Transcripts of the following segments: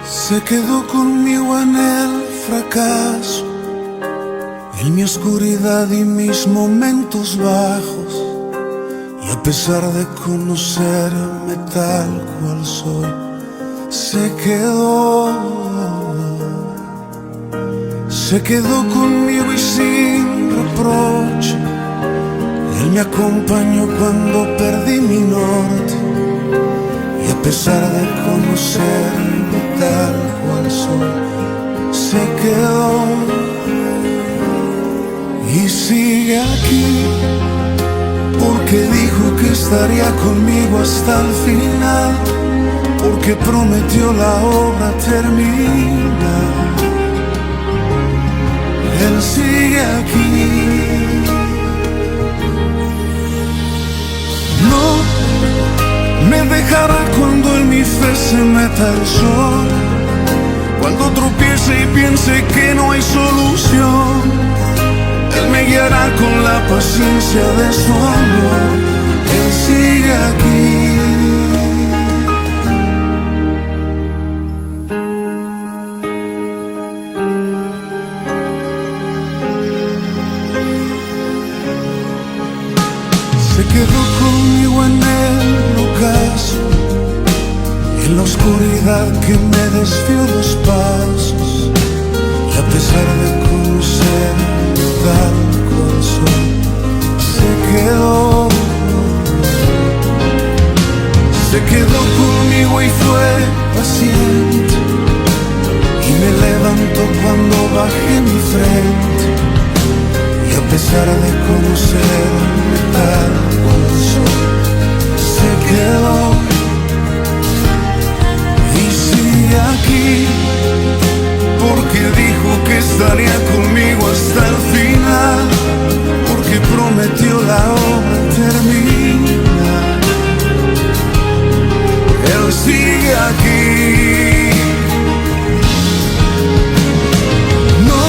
Se quedó conmigo en el fracaso, en mi oscuridad y mis momentos bajos. Y a pesar de conocerme tal cual soy, se quedó conmigo y sin reproche. Él me acompañó cuando perdí mi norte. Y a pesar de conocerme tal cual soy, se quedó y sigue aquí, porque dijo que estaría conmigo hasta el final, porque prometió la obra terminar. Él sigue aquí. No me dejará cuando en mi fe se meta el sol, cuando tropiece y piense que no hay solución. Él me guiará con la paciencia de su amor. Él sigue aquí. Se quedó conmigo en el ocaso, en la oscuridad que me desvió los pasos. Y a pesar de conocer tal cual soy, se quedó conmigo y fue paciente, y me levantó cuando bajé mi frente. Y a pesar de conocerme tal cual soy, se quedó y sigue aquí, porque dijo que estaría conmigo hasta el final, porque prometió la obra terminar. Él sigue aquí. No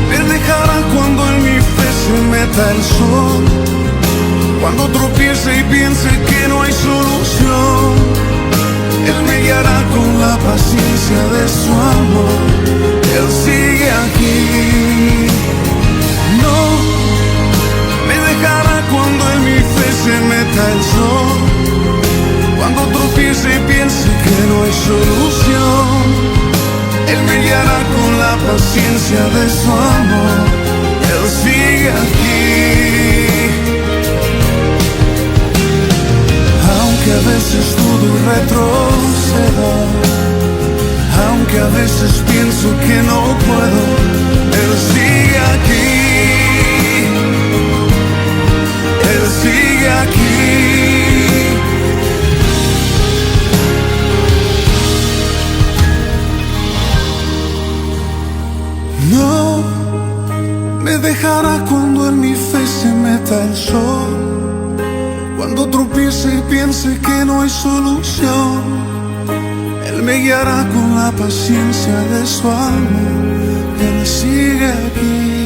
me dejará cuando en mi fe se meta el sol, cuando tropiece y piense que no hay solución. Él me guiará con la paciencia de su amor. Él sigue aquí. No me dejará cuando en mi fe se meta el sol, cuando tropiece y piense que no hay solución. Él me guiará con la paciencia de su amor. Él sigue aquí. Aunque a veces dudo y retrocedo, aunque a veces pienso que no puedo, Él sigue aquí. Él sigue aquí. No me dejará cuando en mi fe se meta el sol, cuando tropiece y piense que no hay solución. Él me guiará con la paciencia de su amor. Él sigue aquí.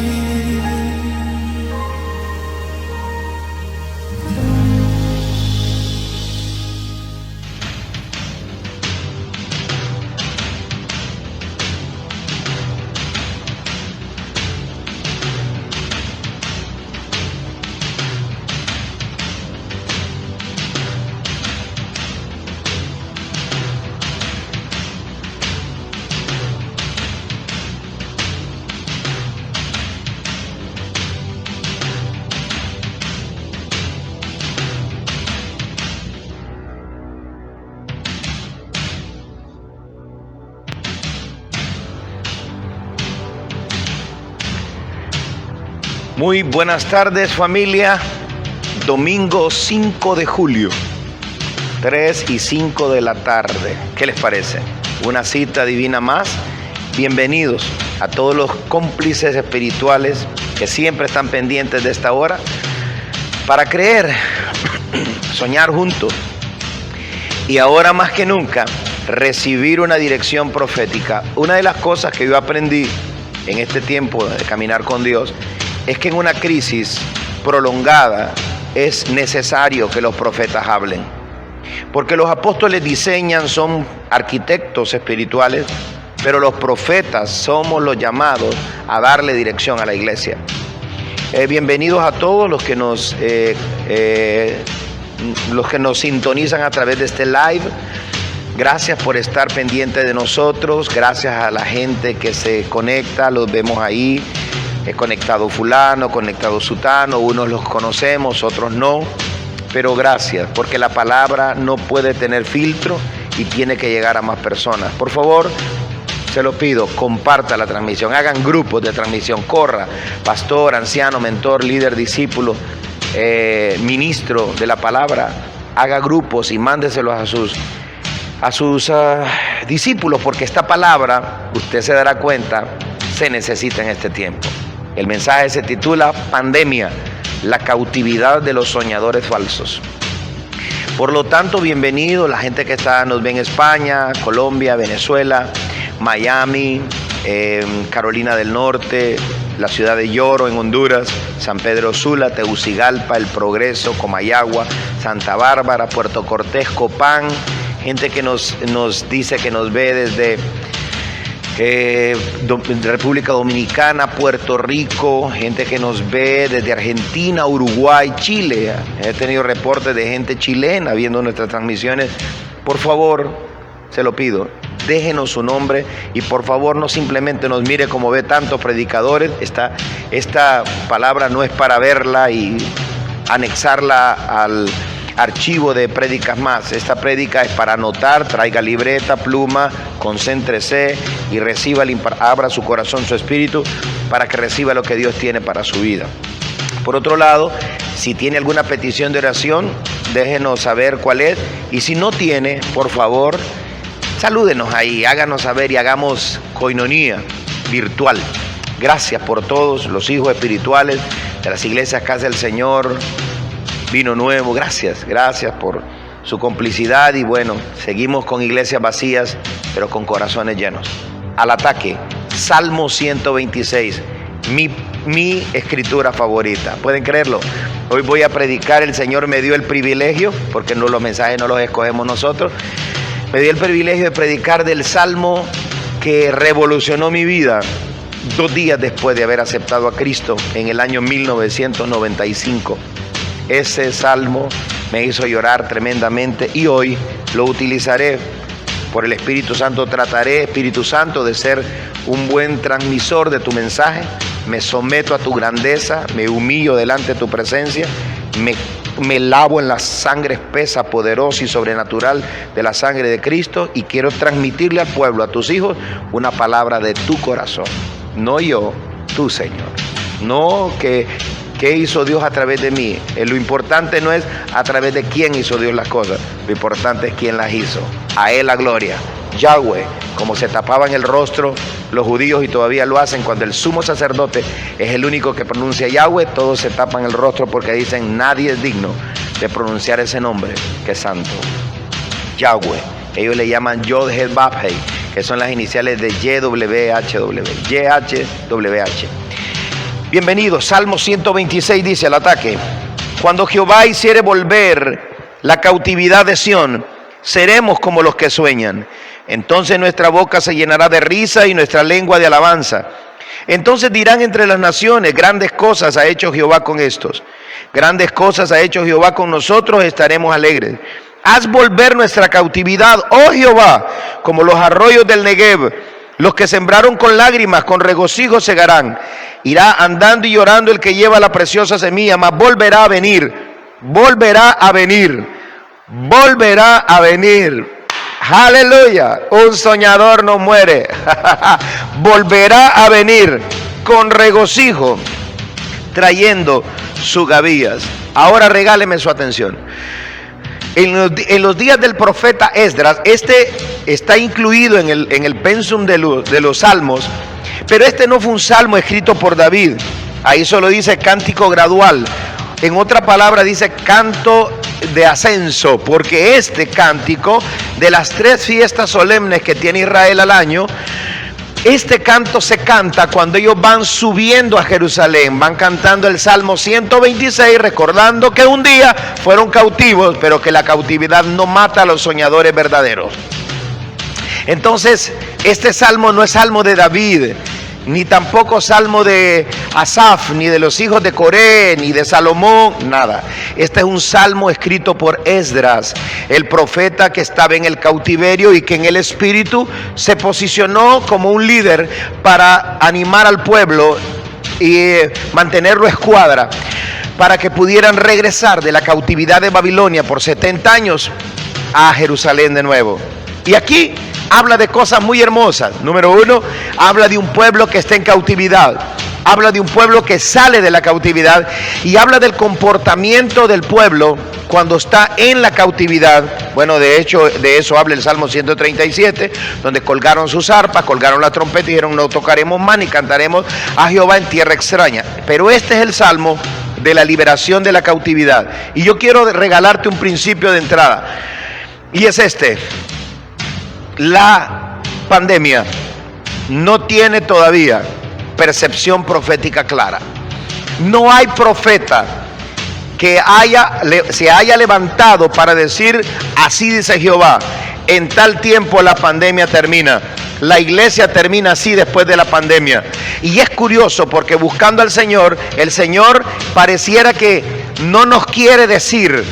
Muy buenas tardes, familia. Domingo 5 de julio, 3 y 5 de la tarde. ¿Qué les parece? Una cita divina más. Bienvenidos a todos los cómplices espirituales que siempre están pendientes de esta hora para creer, soñar juntos y ahora más que nunca recibir una dirección profética. Una de las cosas que yo aprendí en este tiempo de caminar con Dios es que en una crisis prolongada es necesario que los profetas hablen. Porque los apóstoles diseñan, son arquitectos espirituales, pero los profetas somos los llamados a darle dirección a la iglesia. Bienvenidos a todos los que nos sintonizan a través de este live. Gracias por estar pendiente de nosotros. Gracias a la gente que se conecta, los vemos ahí. Conectado fulano, conectado sutano, unos los conocemos, otros no. Pero gracias, porque la palabra no puede tener filtro y tiene que llegar a más personas. Por favor, se lo pido, comparta la transmisión, hagan grupos de transmisión, corra, pastor, anciano, mentor, líder, discípulo, ministro de la palabra, haga grupos y mándeselos a sus discípulos, porque esta palabra, usted se dará cuenta, se necesita en este tiempo. El mensaje se titula Pandemia, la cautividad de los soñadores falsos. Por lo tanto, bienvenido la gente que nos ve en España, Colombia, Venezuela, Miami, Carolina del Norte, la ciudad de Lloro en Honduras, San Pedro Sula, Tegucigalpa, El Progreso, Comayagua, Santa Bárbara, Puerto Cortés, Copán, gente que nos dice que nos ve desde República Dominicana, Puerto Rico, gente que nos ve desde Argentina, Uruguay, Chile. He tenido reportes de gente chilena viendo nuestras transmisiones. Por favor, se lo pido, déjenos su nombre y por favor no simplemente nos mire como ve tantos predicadores. Esta palabra no es para verla y anexarla al archivo de prédicas más. Esta prédica es para anotar, traiga libreta, pluma, concéntrese y abra su corazón, su espíritu, para que reciba lo que Dios tiene para su vida. Por otro lado, si tiene alguna petición de oración, déjenos saber cuál es, y si no tiene, por favor, salúdenos ahí, háganos saber y hagamos coinonía virtual. Gracias por todos los hijos espirituales de las iglesias Casa del Señor, Vino Nuevo, gracias por su complicidad y bueno, seguimos con iglesias vacías, pero con corazones llenos. Al ataque, Salmo 126, mi escritura favorita. ¿Pueden creerlo? Hoy voy a predicar, el Señor me dio el privilegio, porque no, los mensajes no los escogemos nosotros, me dio el privilegio de predicar del Salmo que revolucionó mi vida 2 días después de haber aceptado a Cristo en el año 1995. Ese salmo me hizo llorar tremendamente y hoy lo utilizaré. Por el Espíritu Santo trataré, Espíritu Santo, de ser un buen transmisor de tu mensaje. Me someto a tu grandeza, me humillo delante de tu presencia, me lavo en la sangre espesa, poderosa y sobrenatural de la sangre de Cristo, y quiero transmitirle al pueblo, a tus hijos, una palabra de tu corazón. No yo, tú, Señor. No ¿qué hizo Dios a través de mí? Lo importante no es a través de quién hizo Dios las cosas, lo importante es quién las hizo. A Él la gloria. Yahweh, como se tapaban el rostro los judíos y todavía lo hacen cuando el sumo sacerdote es el único que pronuncia Yahweh, todos se tapan el rostro porque dicen nadie es digno de pronunciar ese nombre que es santo. Yahweh, ellos le llaman Yod He Vav He, que son las iniciales de YHWH. Bienvenidos. Salmo 126 dice al ataque: cuando Jehová hiciere volver la cautividad de Sión, seremos como los que sueñan. Entonces nuestra boca se llenará de risa y nuestra lengua de alabanza. Entonces dirán entre las naciones: grandes cosas ha hecho Jehová con estos. Grandes cosas ha hecho Jehová con nosotros, estaremos alegres. Haz volver nuestra cautividad, oh Jehová, como los arroyos del Negev. Los que sembraron con lágrimas, con regocijo segarán. Irá andando y llorando el que lleva la preciosa semilla, mas volverá a venir, volverá a venir, volverá a venir. Aleluya, un soñador no muere. Volverá a venir con regocijo, trayendo sus gavillas. Ahora regáleme su atención. En los días del profeta Esdras, este está incluido en el pensum de los salmos, pero este no fue un salmo escrito por David. Ahí solo dice cántico gradual. En otra palabra dice canto de ascenso, porque este cántico, de las 3 fiestas solemnes que tiene Israel al año, Este canto se canta cuando ellos van subiendo a Jerusalén, van cantando el Salmo 126, recordando que un día fueron cautivos, pero que la cautividad no mata a los soñadores verdaderos. Entonces, este salmo no es salmo de David, ni tampoco salmo de Asaf, ni de los hijos de Coré, ni de Salomón, nada. Este es un salmo escrito por Esdras, el profeta que estaba en el cautiverio y que en el espíritu se posicionó como un líder para animar al pueblo y mantenerlo a escuadra, para que pudieran regresar de la cautividad de Babilonia por 70 años a Jerusalén de nuevo. Y aquí habla de cosas muy hermosas. Número uno, habla de un pueblo que está en cautividad. Habla de un pueblo que sale de la cautividad y habla del comportamiento del pueblo cuando está en la cautividad. Bueno, de hecho, de eso habla el Salmo 137, donde colgaron sus arpas, colgaron la trompeta y dijeron: no tocaremos más ni cantaremos a Jehová en tierra extraña. Pero este es el Salmo de la liberación de la cautividad. Y yo quiero regalarte un principio de entrada. Y es este: la pandemia no tiene todavía percepción profética clara. No hay profeta que se haya levantado para decir: así dice Jehová, en tal tiempo la pandemia termina. La iglesia termina así después de la pandemia. Y es curioso porque buscando al Señor, el Señor pareciera que no nos quiere decir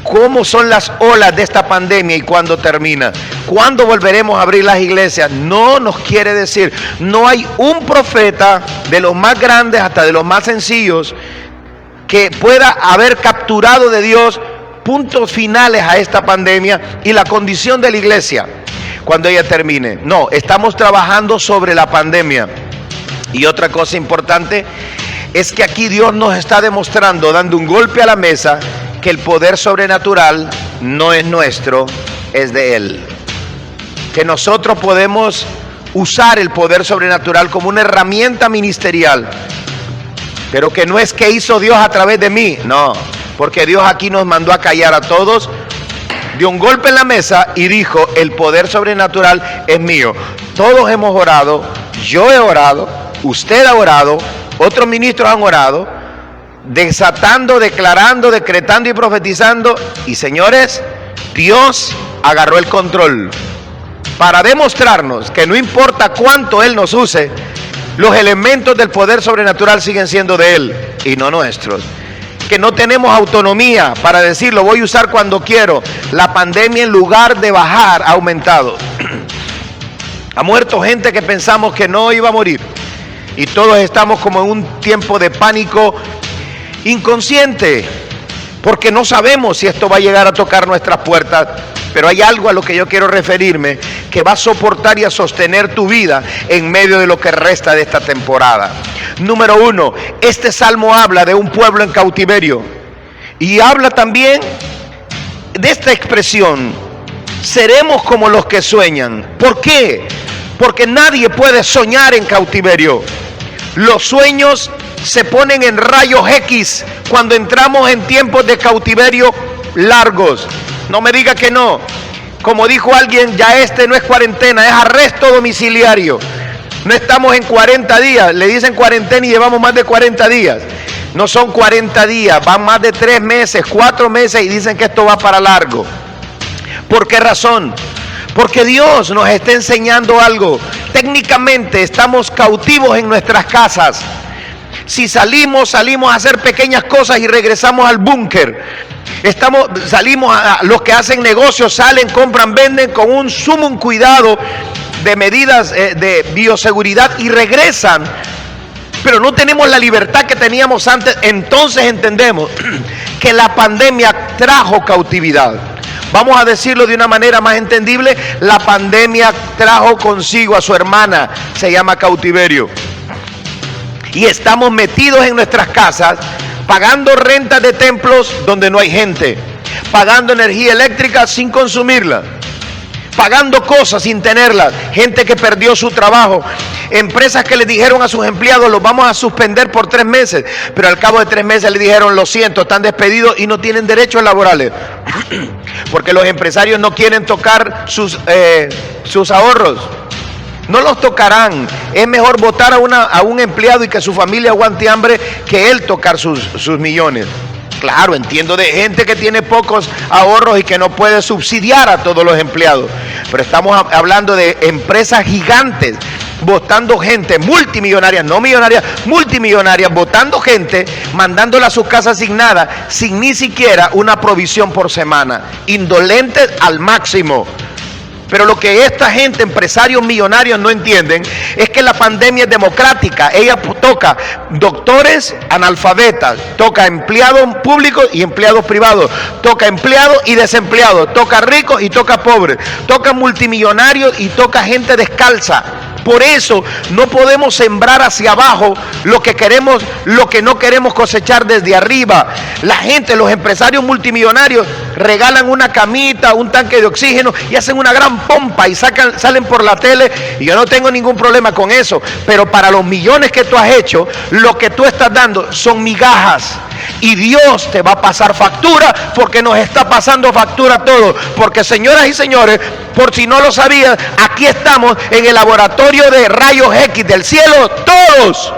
cómo son las olas de esta pandemia y cuándo termina. ¿Cuándo volveremos a abrir las iglesias? No nos quiere decir. No hay un profeta, de los más grandes hasta de los más sencillos, que pueda haber capturado de Dios puntos finales a esta pandemia y la condición de la iglesia cuando ella termine. No, estamos trabajando sobre la pandemia. Y otra cosa importante es que aquí Dios nos está demostrando, dando un golpe a la mesa, que el poder sobrenatural no es nuestro, es de Él. Que nosotros podemos usar el poder sobrenatural como una herramienta ministerial, pero que no es que hizo Dios a través de mí, no, porque Dios aquí nos mandó a callar a todos, dio un golpe en la mesa y dijo: el poder sobrenatural es mío. Todos hemos orado, yo he orado, usted ha orado, otros ministros han orado, desatando, declarando, decretando y profetizando. Y señores, Dios agarró el control para demostrarnos que no importa cuánto Él nos use, los elementos del poder sobrenatural siguen siendo de Él y no nuestros. Que no tenemos autonomía para decir: lo voy a usar cuando quiero. La pandemia, en lugar de bajar, ha aumentado. Ha muerto gente que pensamos que no iba a morir, y todos estamos como en un tiempo de pánico inconsciente, porque no sabemos si esto va a llegar a tocar nuestras puertas. Pero hay algo a lo que yo quiero referirme, que va a soportar y a sostener tu vida en medio de lo que resta de esta temporada. Número uno, este salmo habla de un pueblo en cautiverio, y habla también de esta expresión: seremos como los que sueñan. ¿Por qué? Porque nadie puede soñar en cautiverio. Los sueños se ponen en rayos X cuando entramos en tiempos de cautiverio largos. No me diga que no. Como dijo alguien, ya este no es cuarentena, es arresto domiciliario. No estamos en 40 días, le dicen cuarentena y llevamos más de 40 días. No son 40 días, van más de 3 meses, 4 meses y dicen que esto va para largo. ¿Por qué razón? Porque Dios nos está enseñando algo. Técnicamente estamos cautivos en nuestras casas. Si salimos a hacer pequeñas cosas y regresamos al búnker. Salimos a los que hacen negocios, salen, compran, venden con un sumo cuidado de medidas de bioseguridad y regresan. Pero no tenemos la libertad que teníamos antes. Entonces entendemos que la pandemia trajo cautividad. Vamos a decirlo de una manera más entendible: la pandemia trajo consigo a su hermana, se llama cautiverio. Y estamos metidos en nuestras casas, pagando rentas de templos donde no hay gente, pagando energía eléctrica sin consumirla, pagando cosas sin tenerlas, gente que perdió su trabajo, empresas que le dijeron a sus empleados, los vamos a suspender por 3 meses, pero al cabo de 3 meses le dijeron, lo siento, están despedidos y no tienen derechos laborales, porque los empresarios no quieren tocar sus ahorros. No los tocarán. Es mejor votar a un empleado y que su familia aguante hambre que él tocar sus millones. Claro, entiendo de gente que tiene pocos ahorros y que no puede subsidiar a todos los empleados. Pero estamos hablando de empresas gigantes, votando gente, multimillonarias, no millonarias, multimillonarias, votando gente, mandándola a sus casas sin nada, sin ni siquiera una provisión por semana. Indolentes al máximo. Pero lo que esta gente, empresarios millonarios, no entienden es que la pandemia es democrática. Ella toca doctores analfabetas, toca empleados públicos y empleados privados, toca empleados y desempleados, toca ricos y toca pobres, toca multimillonarios y toca gente descalza. Por eso no podemos sembrar hacia abajo lo que queremos, lo que no queremos cosechar desde arriba. La gente, los empresarios multimillonarios regalan una camita, un tanque de oxígeno y hacen una gran pompa y salen por la tele, y yo no tengo ningún problema con eso, pero para los millones que tú has hecho, lo que tú estás dando son migajas. Y Dios te va a pasar factura, porque nos está pasando factura todo. Porque, señoras y señores, por si no lo sabían, aquí estamos en el laboratorio de rayos X del cielo, todos.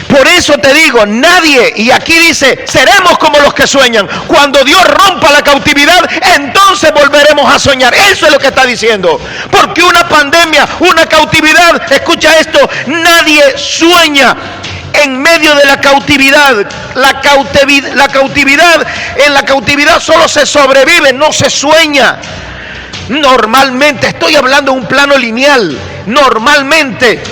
Por eso te digo, nadie, y aquí dice, seremos como los que sueñan. Cuando Dios rompa la cautividad, entonces volveremos a soñar. Eso es lo que está diciendo. Porque una pandemia, una cautividad, escucha esto, nadie sueña en medio de la cautividad. En la cautividad solo se sobrevive, no se sueña. Normalmente, estoy hablando de un plano lineal, normalmente,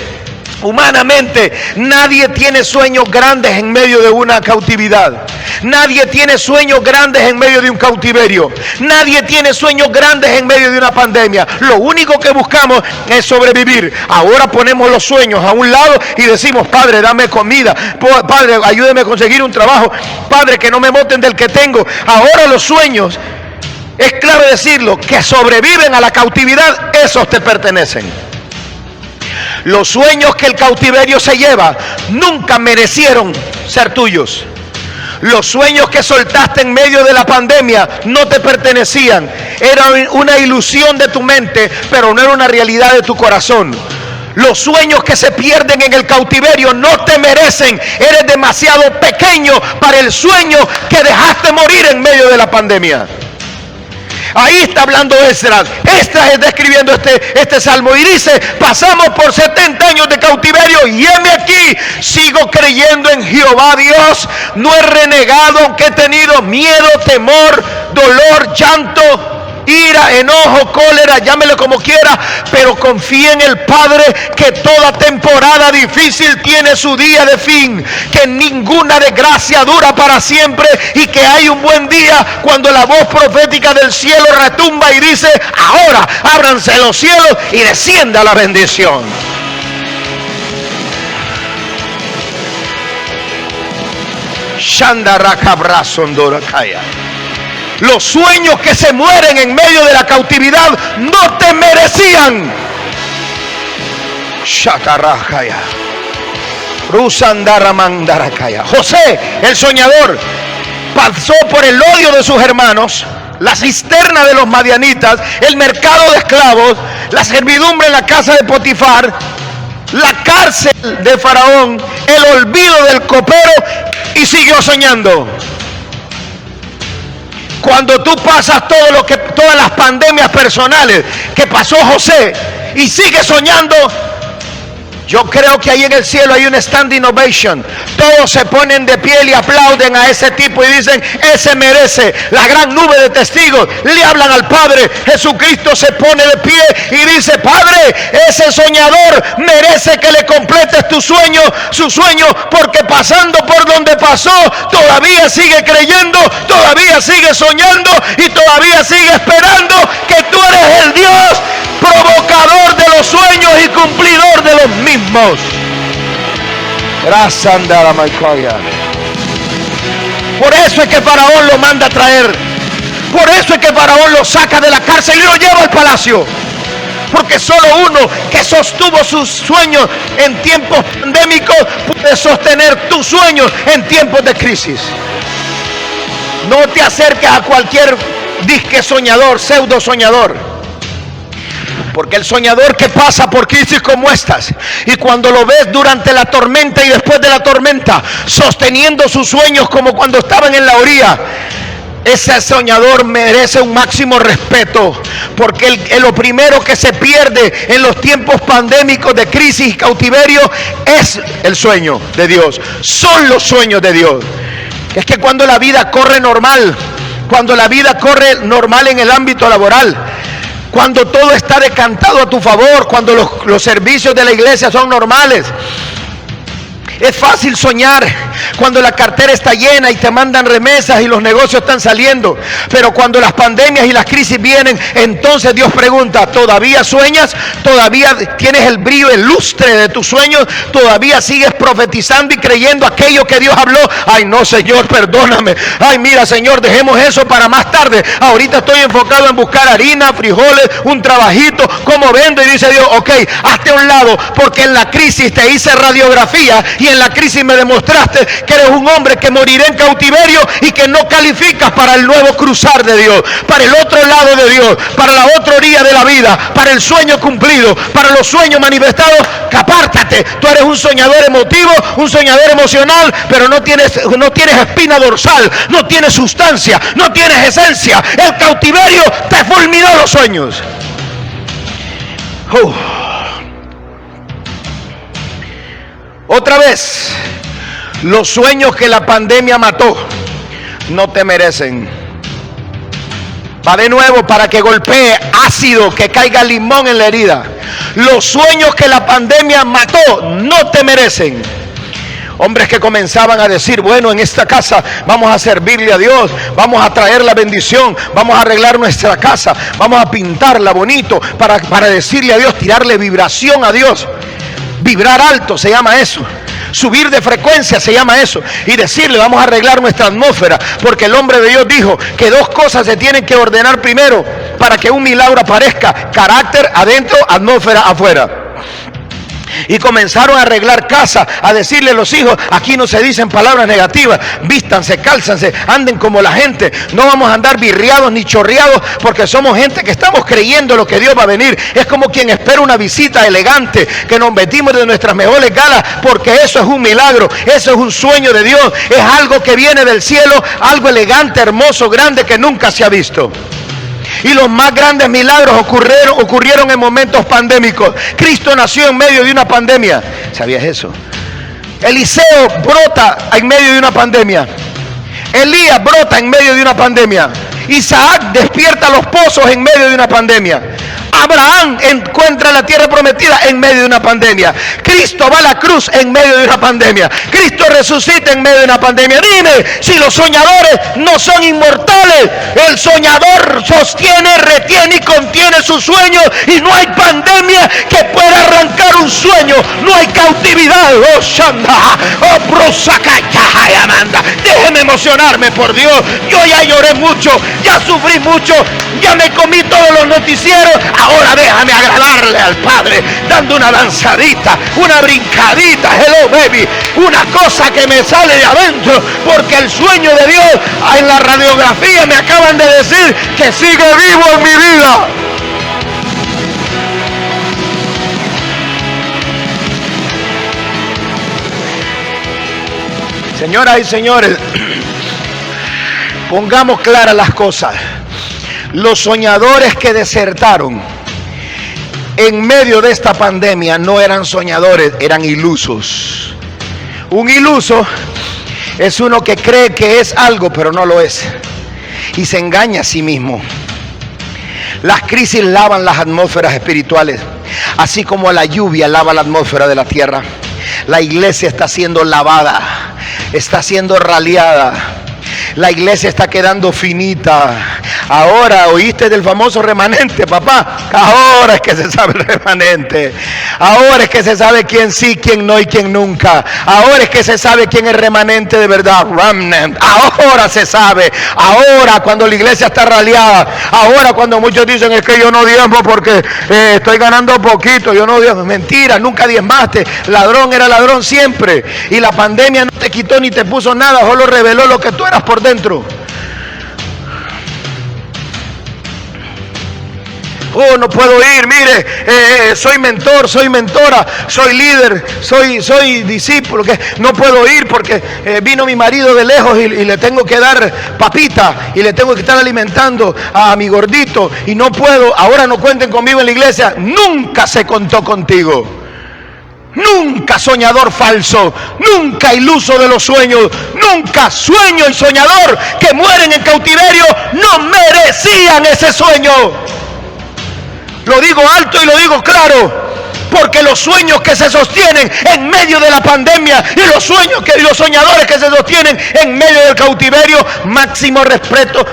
humanamente, nadie tiene sueños grandes en medio de una cautividad. Nadie tiene sueños grandes en medio de un cautiverio. Nadie tiene sueños grandes en medio de una pandemia. Lo único que buscamos es sobrevivir. Ahora ponemos los sueños a un lado y decimos, Padre, dame comida. Padre, ayúdame a conseguir un trabajo. Padre, que no me boten del que tengo. Ahora los sueños, es claro decirlo, que sobreviven a la cautividad, esos te pertenecen. Los sueños que el cautiverio se lleva nunca merecieron ser tuyos. Los sueños que soltaste en medio de la pandemia no te pertenecían. Era una ilusión de tu mente, pero no era una realidad de tu corazón. Los sueños que se pierden en el cautiverio no te merecen. Eres demasiado pequeño para el sueño que dejaste morir en medio de la pandemia. Ahí está hablando Esdras. Esdras está escribiendo este salmo y dice, pasamos por 70 años de cautiverio y heme aquí, sigo creyendo en Jehová Dios, no he renegado aunque he tenido miedo, temor, dolor, llanto, ira, enojo, cólera, llámelo como quiera, pero confía en el Padre, que toda temporada difícil tiene su día de fin, que ninguna desgracia dura para siempre y que hay un buen día cuando la voz profética del cielo retumba y dice, ahora ábranse los cielos y descienda la bendición. Shandarakabrazondorakaya. Los sueños que se mueren en medio de la cautividad no te merecían. Shatarajaya. Rusandaramandarakaya. José, el soñador, pasó por el odio de sus hermanos, la cisterna de los madianitas, el mercado de esclavos, la servidumbre en la casa de Potifar, la cárcel de Faraón, el olvido del copero, y siguió soñando. Cuando tú pasas todas las pandemias personales que pasó José y sigues soñando, yo creo que ahí en el cielo hay un standing ovation. Todos se ponen de pie y aplauden a ese tipo y dicen, ese merece. La gran nube de testigos le hablan al Padre. Jesucristo se pone de pie y dice, Padre, ese soñador merece que le completes su sueño, porque pasando por donde pasó, todavía sigue creyendo, todavía sigue soñando y todavía sigue esperando que tú eres el Dios provocador de los sueños y cumplidor de los mismos. Por eso es que Faraón lo manda a traer, Por eso es que Faraón lo saca de la cárcel y lo lleva al palacio. Porque solo uno que sostuvo sus sueños en tiempos pandémicos puede sostener tus sueños en tiempos de crisis. No te acerques a cualquier disque soñador, pseudo soñador. Porque el soñador que pasa por crisis como estas, y cuando lo ves durante la tormenta y después de la tormenta, sosteniendo sus sueños como cuando estaban en la orilla, ese soñador merece un máximo respeto, porque lo primero que se pierde en los tiempos pandémicos de crisis y cautiverio es el sueño de Dios. Son los sueños de Dios. Es que cuando la vida corre normal, cuando la vida corre normal en el ámbito laboral, cuando todo está decantado a tu favor, cuando los servicios de la iglesia son normales, es fácil soñar cuando la cartera está llena y te mandan remesas y los negocios están saliendo. Pero cuando las pandemias y las crisis vienen, entonces Dios pregunta: ¿todavía sueñas? ¿Todavía tienes el brillo, el lustre de tus sueños? ¿Todavía sigues profetizando y creyendo aquello que Dios habló? Ay, no, Señor, perdóname. Ay, mira, Señor, dejemos eso para más tarde. Ahorita estoy enfocado en buscar harina, frijoles, un trabajito, cómo vendo. Y dice Dios: ok, hazte a un lado, porque en la crisis te hice radiografía y en la crisis me demostraste que eres un hombre que morirá en cautiverio y que no calificas para el nuevo cruzar de Dios, para el otro lado de Dios, para la otra orilla de la vida, para el sueño cumplido, para los sueños manifestados. Que apártate, tú eres un soñador emotivo, un soñador emocional, pero no tienes espina dorsal, no tienes sustancia, no tienes esencia. El cautiverio te fulminó los sueños. Otra vez, los sueños que la pandemia mató no te merecen. Va de nuevo para que golpee ácido, que caiga limón en la herida. Los sueños que la pandemia mató no te merecen. Hombres que comenzaban a decir: bueno, en esta casa vamos a servirle a Dios, vamos a traer la bendición, vamos a arreglar nuestra casa, vamos a pintarla bonito para decirle a Dios, tirarle vibración a Dios. Vibrar alto se llama eso. Subir de frecuencia se llama eso. Y decirle: vamos a arreglar nuestra atmósfera, porque el hombre de Dios dijo que dos cosas se tienen que ordenar primero para que un milagro aparezca: carácter adentro, atmósfera afuera. Y comenzaron a arreglar casa, a decirle a los hijos: aquí no se dicen palabras negativas, vístanse, cálzanse, anden como la gente, no vamos a andar birriados ni chorreados, porque somos gente que estamos creyendo lo que Dios va a venir. Es como quien espera una visita elegante, que nos vestimos de nuestras mejores galas, porque eso es un milagro, eso es un sueño de Dios, es algo que viene del cielo, algo elegante, hermoso, grande, que nunca se ha visto. Y los más grandes milagros ocurrieron en momentos pandémicos. Cristo nació en medio de una pandemia. ¿Sabías eso? Eliseo brota en medio de una pandemia. Elías brota en medio de una pandemia. Isaac despierta los pozos en medio de una pandemia. Abraham encuentra la tierra prometida en medio de una pandemia. Cristo va a la cruz en medio de una pandemia. Cristo resucita en medio de una pandemia. Dime si los soñadores no son inmortales. El soñador sostiene, retiene y contiene sus sueños, y no hay pandemia que pueda arrancar un sueño. No hay cautividad. Oh, Shanda, oh, Brosakaya, Amanda. Déjeme emocionarme, por Dios. Yo ya lloré mucho, ya sufrí mucho, ya me comí todos los noticieros. Ahora déjame agradarle al Padre, dando una danzadita, una brincadita, hello baby, una cosa que me sale de adentro, porque el sueño de Dios en la radiografía me acaban de decir que sigue vivo en mi vida. Señoras y señores, pongamos claras las cosas. Los soñadores que desertaron en medio de esta pandemia no eran soñadores, eran ilusos. Un iluso es uno que cree que es algo, pero no lo es, y se engaña a sí mismo. Las crisis lavan las atmósferas espirituales, así como la lluvia lava la atmósfera de la tierra. La iglesia está siendo lavada, está siendo raleada. La iglesia está quedando finita. Ahora oíste del famoso remanente, papá. Ahora es que se sabe el remanente. Ahora es que se sabe quién sí, quién no y quién nunca. Ahora es que se sabe quién es remanente de verdad. Remnant. Ahora se sabe. Ahora cuando la iglesia está raleada. Ahora cuando muchos dicen es que yo no diezmo porque estoy ganando poquito. Yo no diezmo. Mentira, nunca diezmaste. Ladrón era ladrón siempre. Y la pandemia no te quitó ni te puso nada. Solo reveló lo que tú eras por dentro. Oh, no puedo ir, mire, soy mentor, soy mentora, soy líder, soy discípulo, que no puedo ir porque vino mi marido de lejos y le tengo que dar papita y le tengo que estar alimentando a mi gordito y no puedo, ahora no cuenten conmigo en la iglesia. Nunca se contó contigo. Nunca soñador falso, nunca iluso de los sueños, nunca sueño y soñador que mueren en cautiverio no merecían ese sueño. Lo digo alto y lo digo claro, porque los sueños que se sostienen en medio de la pandemia y los soñadores que se sostienen en medio del cautiverio, máximo respeto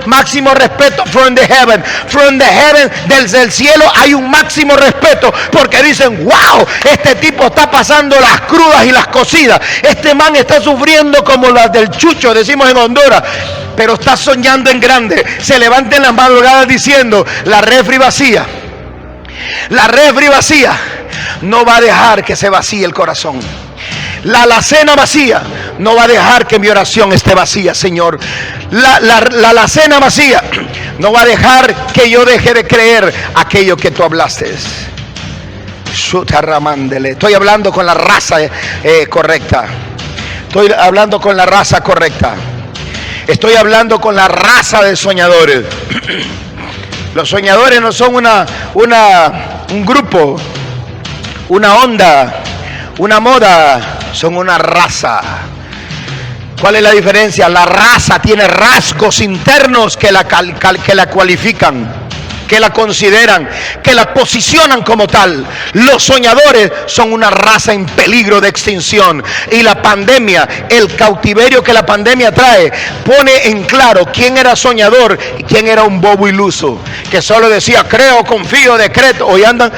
from the heaven, desde el cielo hay un máximo respeto, porque dicen, wow, este tipo está pasando las crudas y las cocidas, este man está sufriendo como las del Chucho, decimos en Honduras, pero está soñando en grande. Se levanta en las madrugadas diciendo, la refri vacía no va a dejar que se vacíe el corazón. La alacena vacía no va a dejar que mi oración esté vacía, Señor. La alacena vacía no va a dejar que yo deje de creer aquello que tú hablaste. Estoy hablando con la raza correcta. Estoy hablando con la raza correcta. Estoy hablando con la raza de soñadores. Los soñadores no son un grupo, una onda, una moda, son una raza. ¿Cuál es la diferencia? La raza tiene rasgos internos que la cualifican, que la consideran, que la posicionan como tal. Los soñadores son una raza en peligro de extinción. Y la pandemia, el cautiverio que la pandemia trae, pone en claro quién era soñador y quién era un bobo iluso, que solo decía creo, confío, decreto. Hoy andan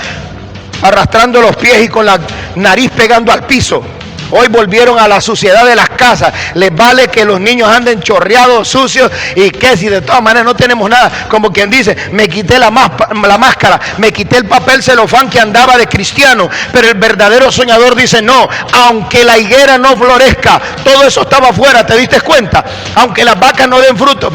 arrastrando los pies y con la nariz pegando al piso. Hoy volvieron a la suciedad de las casas. Les vale que los niños anden chorreados, sucios, y que si de todas maneras no tenemos nada. Como quien dice, me quité la máscara, me quité el papel celofán que andaba de cristiano. Pero el verdadero soñador dice, no, aunque la higuera no florezca, todo eso estaba afuera, ¿te diste cuenta? Aunque las vacas no den fruto,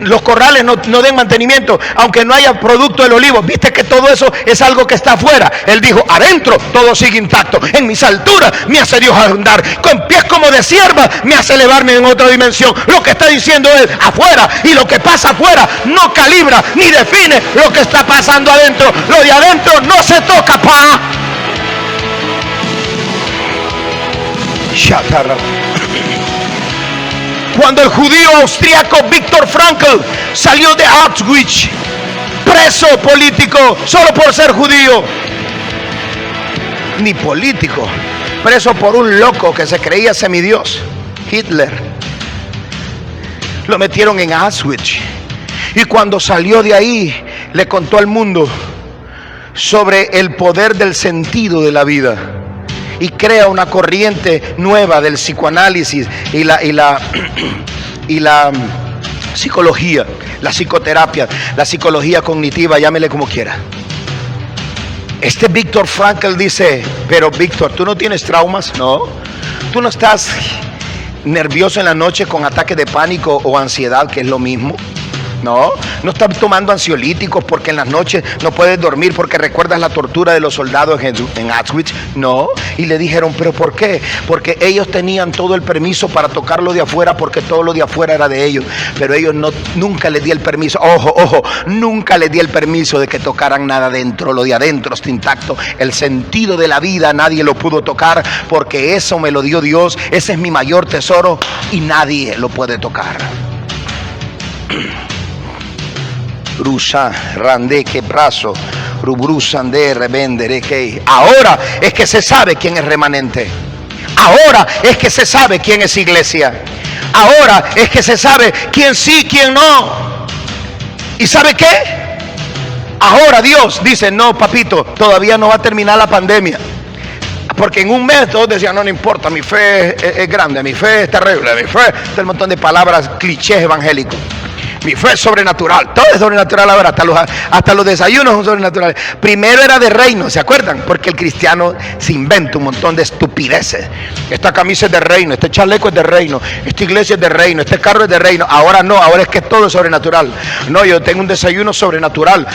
los corrales no den mantenimiento, aunque no haya producto del olivo, viste que todo eso es algo que está afuera. Él dijo, adentro todo sigue intacto. En mis alturas me hace Dios andar, con pies como de sierva me hace elevarme en otra dimensión. Lo que está diciendo él, afuera, y lo que pasa afuera no calibra ni define lo que está pasando adentro. Lo de adentro no se toca, pa. Cuando el judío austriaco Viktor Frankl salió de Auschwitz, preso político solo por ser judío, ni político, preso por un loco que se creía semidios, Hitler, lo metieron en Auschwitz, y cuando salió de ahí le contó al mundo sobre el poder del sentido de la vida, y crea una corriente nueva del psicoanálisis y la psicología, la psicoterapia, la psicología cognitiva, llámele como quiera. Este Viktor Frankl dice, pero Víctor, ¿tú no tienes traumas? No. ¿Tú no estás nervioso en la noche con ataque de pánico o ansiedad, que es lo mismo? No. ¿No estás tomando ansiolíticos porque en las noches no puedes dormir porque recuerdas la tortura de los soldados en Auschwitz? No. Y le dijeron, ¿pero por qué? Porque ellos tenían todo el permiso para tocar lo de afuera, porque todo lo de afuera era de ellos. Pero ellos nunca les di el permiso. Ojo, nunca les di el permiso de que tocaran nada adentro. Lo de adentro está intacto. El sentido de la vida nadie lo pudo tocar, porque eso me lo dio Dios. Ese es mi mayor tesoro y nadie lo puede tocar. Ahora es que se sabe quién es remanente. Ahora es que se sabe quién es iglesia. Ahora es que se sabe quién sí, quién no. ¿Y sabe qué? Ahora Dios dice, no, papito, todavía no va a terminar la pandemia. Porque en un mes todos decían, no importa, mi fe es grande, mi fe es terrible, mi fe es un montón de palabras, clichés evangélicos. Mi fe es sobrenatural, todo es sobrenatural ahora, hasta los desayunos son sobrenaturales. Primero era de reino, ¿se acuerdan? Porque el cristiano se inventa un montón de estupideces. Esta camisa es de reino, este chaleco es de reino, esta iglesia es de reino, este carro es de reino. Ahora no, ahora es que todo es sobrenatural. No, yo tengo un desayuno sobrenatural,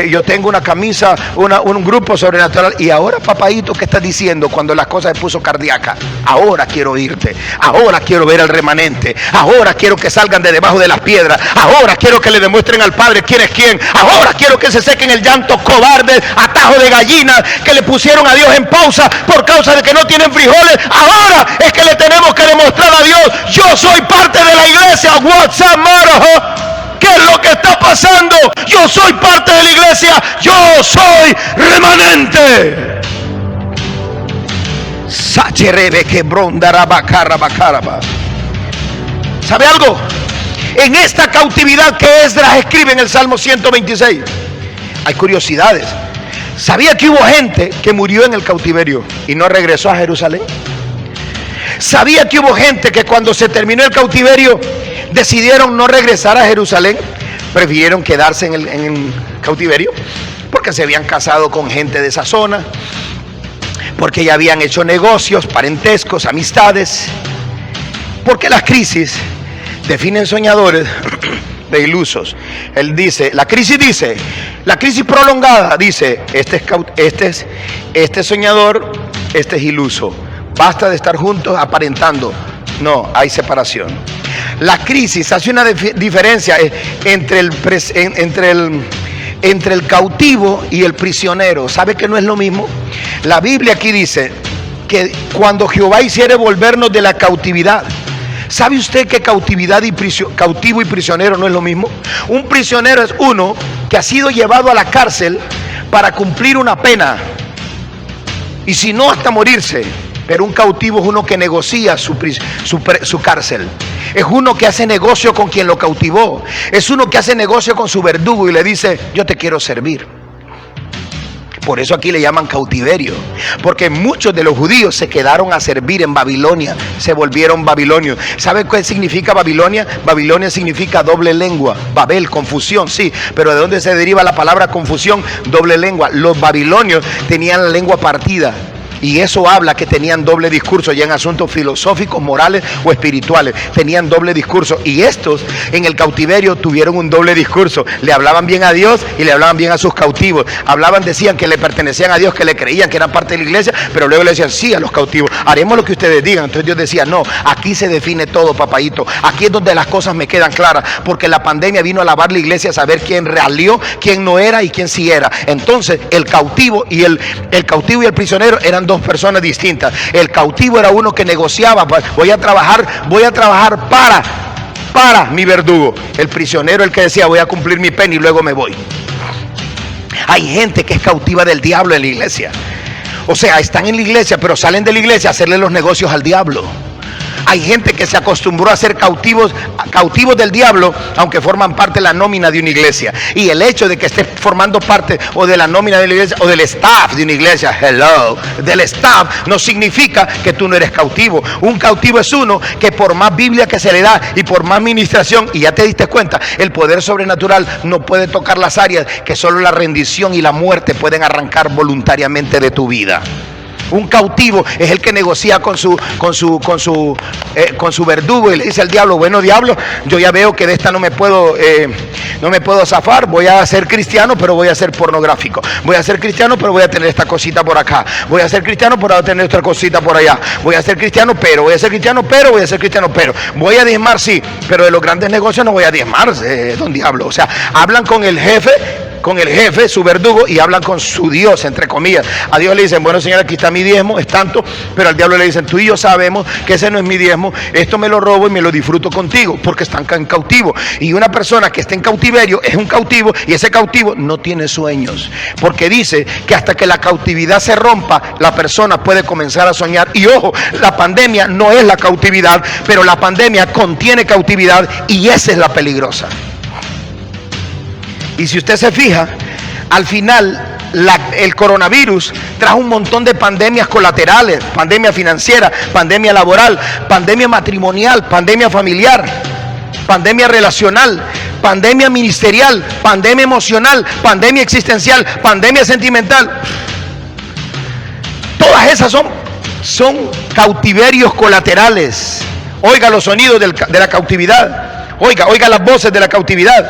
yo tengo una camisa, un grupo sobrenatural. Y ahora, papadito, ¿qué estás diciendo cuando las cosas se puso cardíaca? Ahora quiero oírte, ahora quiero ver al remanente, ahora quiero que salgan de debajo de las piedras, ahora quiero que le demuestren al Padre quién es quién. Ahora quiero que se sequen el llanto cobarde, atajo de gallina que le pusieron a Dios en pausa por causa de que no tienen frijoles. Ahora es que le tenemos que demostrar a Dios, yo soy parte de la iglesia. What's up, mother? ¿Qué es lo que está pasando? Yo soy parte de la iglesia, yo soy remanente. ¿Sabe algo? En esta cautividad que Esdras escribe en el Salmo 126, hay curiosidades. ¿Sabía que hubo gente que murió en el cautiverio y no regresó a Jerusalén? ¿Sabía que hubo gente que cuando se terminó el cautiverio decidieron no regresar a Jerusalén? Prefirieron quedarse en el cautiverio porque se habían casado con gente de esa zona, porque ya habían hecho negocios, parentescos, amistades. Porque las crisis definen soñadores de ilusos. Él dice, la crisis prolongada dice, este soñador, este es iluso. Basta de estar juntos aparentando. No, hay separación. La crisis hace una diferencia entre el cautivo y el prisionero. ¿Sabe que no es lo mismo? La Biblia aquí dice que cuando Jehová hiciere volvernos de la cautividad. ¿Sabe usted que cautivo y prisionero no es lo mismo? Un prisionero es uno que ha sido llevado a la cárcel para cumplir una pena, y si no, hasta morirse. Pero un cautivo es uno que negocia su cárcel. Es uno que hace negocio con quien lo cautivó. Es uno que hace negocio con su verdugo y le dice, yo te quiero servir. Por eso aquí le llaman cautiverio, porque muchos de los judíos se quedaron a servir en Babilonia, se volvieron babilonios. ¿Sabe qué significa Babilonia? Babilonia significa doble lengua, Babel, confusión, sí, pero ¿de dónde se deriva la palabra confusión? Doble lengua. Los babilonios tenían la lengua partida. Y eso habla que tenían doble discurso, ya en asuntos filosóficos, morales o espirituales. Tenían doble discurso. Y estos en el cautiverio tuvieron un doble discurso. Le hablaban bien a Dios y le hablaban bien a sus cautivos. Decían que le pertenecían a Dios, que le creían, que eran parte de la iglesia, pero luego le decían sí a los cautivos. Haremos lo que ustedes digan. Entonces Dios decía, no, aquí se define todo, papadito. Aquí es donde las cosas me quedan claras, porque la pandemia vino a lavar la iglesia, a saber quién realió, quién no era y quién sí era. Entonces el cautivo y el prisionero eran dos personas distintas. El cautivo era uno que negociaba, voy a trabajar para mi verdugo. El prisionero el que decía, voy a cumplir mi pena y luego me voy. Hay gente que es cautiva del diablo en la iglesia. O sea, están en la iglesia, pero salen de la iglesia a hacerle los negocios al diablo. Hay gente que se acostumbró a ser cautivos del diablo, aunque forman parte de la nómina de una iglesia. Y el hecho de que estés formando parte o de la nómina de la iglesia o del staff de una iglesia, del staff, no significa que tú no eres cautivo. Un cautivo es uno que por más Biblia que se le da y por más ministración, y ya te diste cuenta, el poder sobrenatural no puede tocar las áreas que solo la rendición y la muerte pueden arrancar voluntariamente de tu vida. Un cautivo es el que negocia con su verdugo y le dice al diablo, bueno, diablo, yo ya veo que de esta no me puedo zafar. Voy a ser cristiano, pero voy a ser pornográfico. Voy a ser cristiano, pero voy a tener esta cosita por acá. Voy a ser cristiano, pero voy a tener otra cosita por allá. Voy a ser cristiano, pero voy a ser cristiano, pero voy a ser cristiano, pero voy a diezmar, sí, pero de los grandes negocios no voy a diezmar, don diablo. O sea, hablan con el jefe con el jefe, su verdugo, y hablan con su Dios, entre comillas. A Dios le dicen, bueno, Señor, aquí está mi diezmo, es tanto, pero al diablo le dicen, tú y yo sabemos que ese no es mi diezmo, esto me lo robo y me lo disfruto contigo, porque están en cautivo. Y una persona que está en cautiverio es un cautivo, y ese cautivo no tiene sueños, porque dice que hasta que la cautividad se rompa, la persona puede comenzar a soñar. Y ojo, la pandemia no es la cautividad, pero la pandemia contiene cautividad, y esa es la peligrosa. Y si usted se fija, al final el coronavirus trajo un montón de pandemias colaterales: pandemia financiera, pandemia laboral, pandemia matrimonial, pandemia familiar, pandemia relacional, pandemia ministerial, pandemia emocional, pandemia existencial, pandemia sentimental. Todas esas son cautiverios colaterales. Oiga los sonidos de la cautividad. Oiga las voces de la cautividad.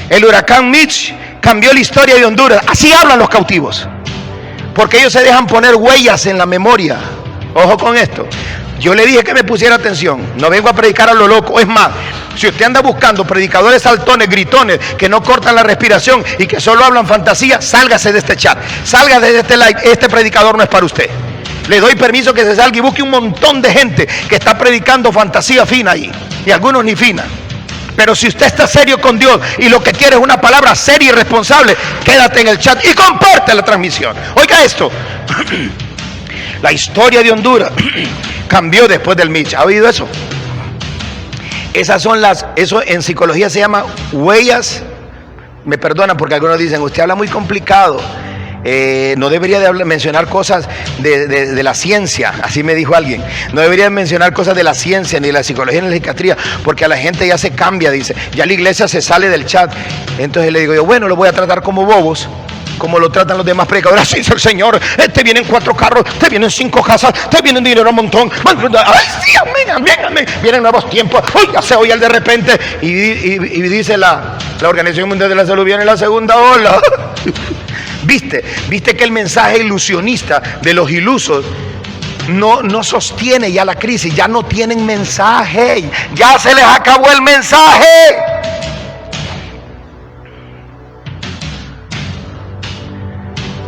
El huracán Mitch cambió la historia de Honduras. Así hablan los cautivos, porque ellos se dejan poner huellas en la memoria. Ojo con esto. Yo le dije que me pusiera atención. No vengo a predicar a lo loco. Es más, si usted anda buscando predicadores saltones, gritones, que no cortan la respiración y que solo hablan fantasía, sálgase de este chat, salga de este live. Este predicador no es para usted. Le doy permiso que se salga y busque un montón de gente que está predicando fantasía fina ahí, y algunos ni fina. Pero si usted está serio con Dios y lo que quiere es una palabra seria y responsable, quédate en el chat y comparte la transmisión. Oiga esto. La historia de Honduras cambió después del Mitch. ¿Ha oído eso? Eso en psicología se llama huellas. Me perdonan porque algunos dicen, usted habla muy complicado. No debería de mencionar cosas de la ciencia, así me dijo alguien. No debería mencionar cosas de la ciencia, ni de la psicología, ni de la psiquiatría, porque a la gente ya se cambia, dice. Ya la iglesia se sale del chat. Entonces le digo yo, bueno, lo voy a tratar como bobos, como lo tratan los demás predicadores. Así dice el Señor: te vienen 4 carros, te vienen 5 casas, te vienen dinero a un montón. Ay, sí, amén. Vienen nuevos tiempos. Uy, ya se oye el de repente. Y dice la Organización Mundial de la Salud, viene la segunda ola. ¿Viste que el mensaje ilusionista de los ilusos no sostiene ya la crisis? Ya no tienen mensaje, ya se les acabó el mensaje.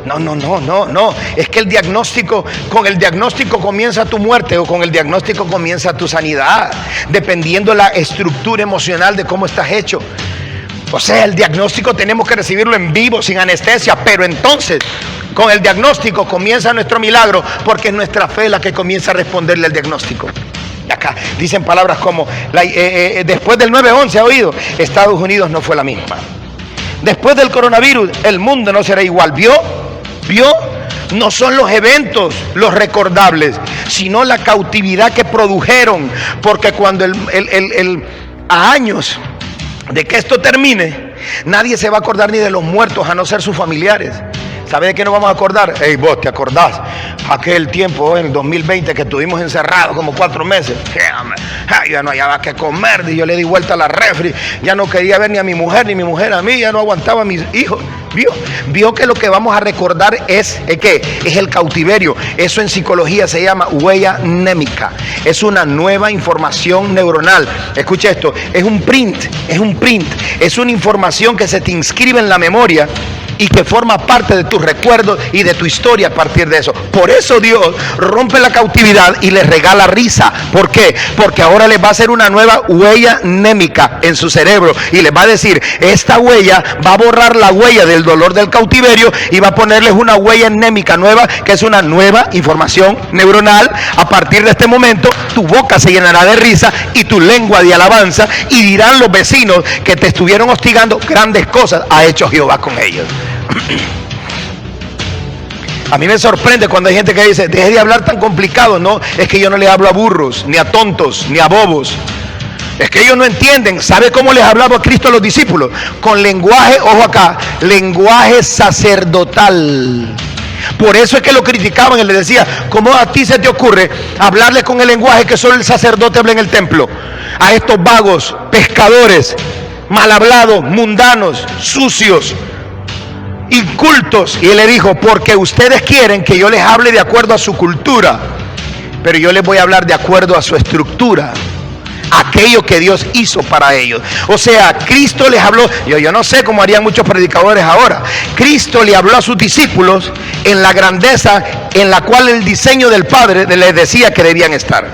No, es que con el diagnóstico comienza tu muerte, o con el diagnóstico comienza tu sanidad, dependiendo la estructura emocional de cómo estás hecho. O sea, el diagnóstico tenemos que recibirlo en vivo, sin anestesia, pero entonces con el diagnóstico comienza nuestro milagro, porque es nuestra fe la que comienza a responderle al diagnóstico. Y acá dicen palabras como, después del 9/11, ¿ha oído? Estados Unidos no fue la misma. Después del coronavirus, el mundo no será igual. ¿Vio? No son los eventos los recordables, sino la cautividad que produjeron, porque cuando a años de que esto termine, nadie se va a acordar ni de los muertos, a no ser sus familiares. ¿Sabe de qué nos vamos a acordar? Hey, vos, ¿te acordás? Aquel tiempo, en el 2020, que estuvimos encerrados como 4 meses. Ya no había que comer, y yo le di vuelta a la refri. Ya no quería ver ni a mi mujer, ni mi mujer a mí. Ya no aguantaba a mis hijos. ¿Vio que lo que vamos a recordar es ¿qué? Es el cautiverio. Eso en psicología se llama huella némica. Es una nueva información neuronal. Escucha esto, es un print. Es una información que se te inscribe en la memoria y que forma parte de tus recuerdos y de tu historia a partir de eso. Por eso Dios rompe la cautividad y les regala risa. ¿Por qué? Porque ahora les va a hacer una nueva huella némica en su cerebro y les va a decir, esta huella va a borrar la huella del dolor del cautiverio y va a ponerles una huella némica nueva, que es una nueva información neuronal. A partir de este momento tu boca se llenará de risa y tu lengua de alabanza, y dirán los vecinos que te estuvieron hostigando, grandes cosas ha hecho Jehová con ellos. A mí me sorprende cuando hay gente que dice, deje de hablar tan complicado. No, es que yo no le hablo a burros, ni a tontos, ni a bobos. Es que ellos no entienden. ¿Sabe cómo les hablaba a Cristo a los discípulos? Con lenguaje, ojo acá, lenguaje sacerdotal. Por eso es que lo criticaban y les decía, ¿cómo a ti se te ocurre hablarle con el lenguaje que solo el sacerdote habla en el templo? A estos vagos, pescadores, mal hablados, mundanos, sucios, incultos. Y él le dijo, porque ustedes quieren que yo les hable de acuerdo a su cultura, pero yo les voy a hablar de acuerdo a su estructura. aquello que Dios hizo para ellos. O sea, Cristo les habló. Yo no sé cómo harían muchos predicadores ahora. Cristo le habló a sus discípulos en la grandeza en la cual el diseño del Padre les decía que debían estar.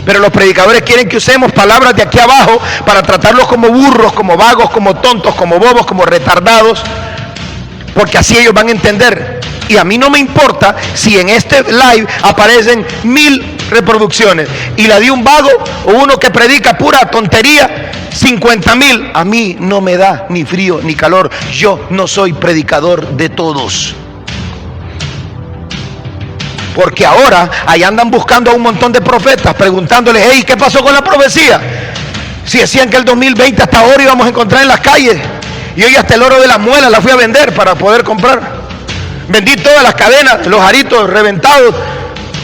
Pero los predicadores quieren que usemos palabras de aquí abajo para tratarlos como burros, como vagos, como tontos, como bobos, como retardados, porque así ellos van a entender. Y a mí no me importa si en este live aparecen 1000 reproducciones y la de un vago o uno que predica pura tontería 50,000. A mí no me da ni frío ni calor. Yo no soy predicador de todos. Porque ahora ahí andan buscando a un montón de profetas, preguntándoles: hey, ¿qué pasó con la profecía? Si decían que el 2020 hasta ahora íbamos a encontrar en las calles, y hoy hasta el oro de las muelas la fui a vender para poder comprar. Vendí todas las cadenas, los aritos reventados,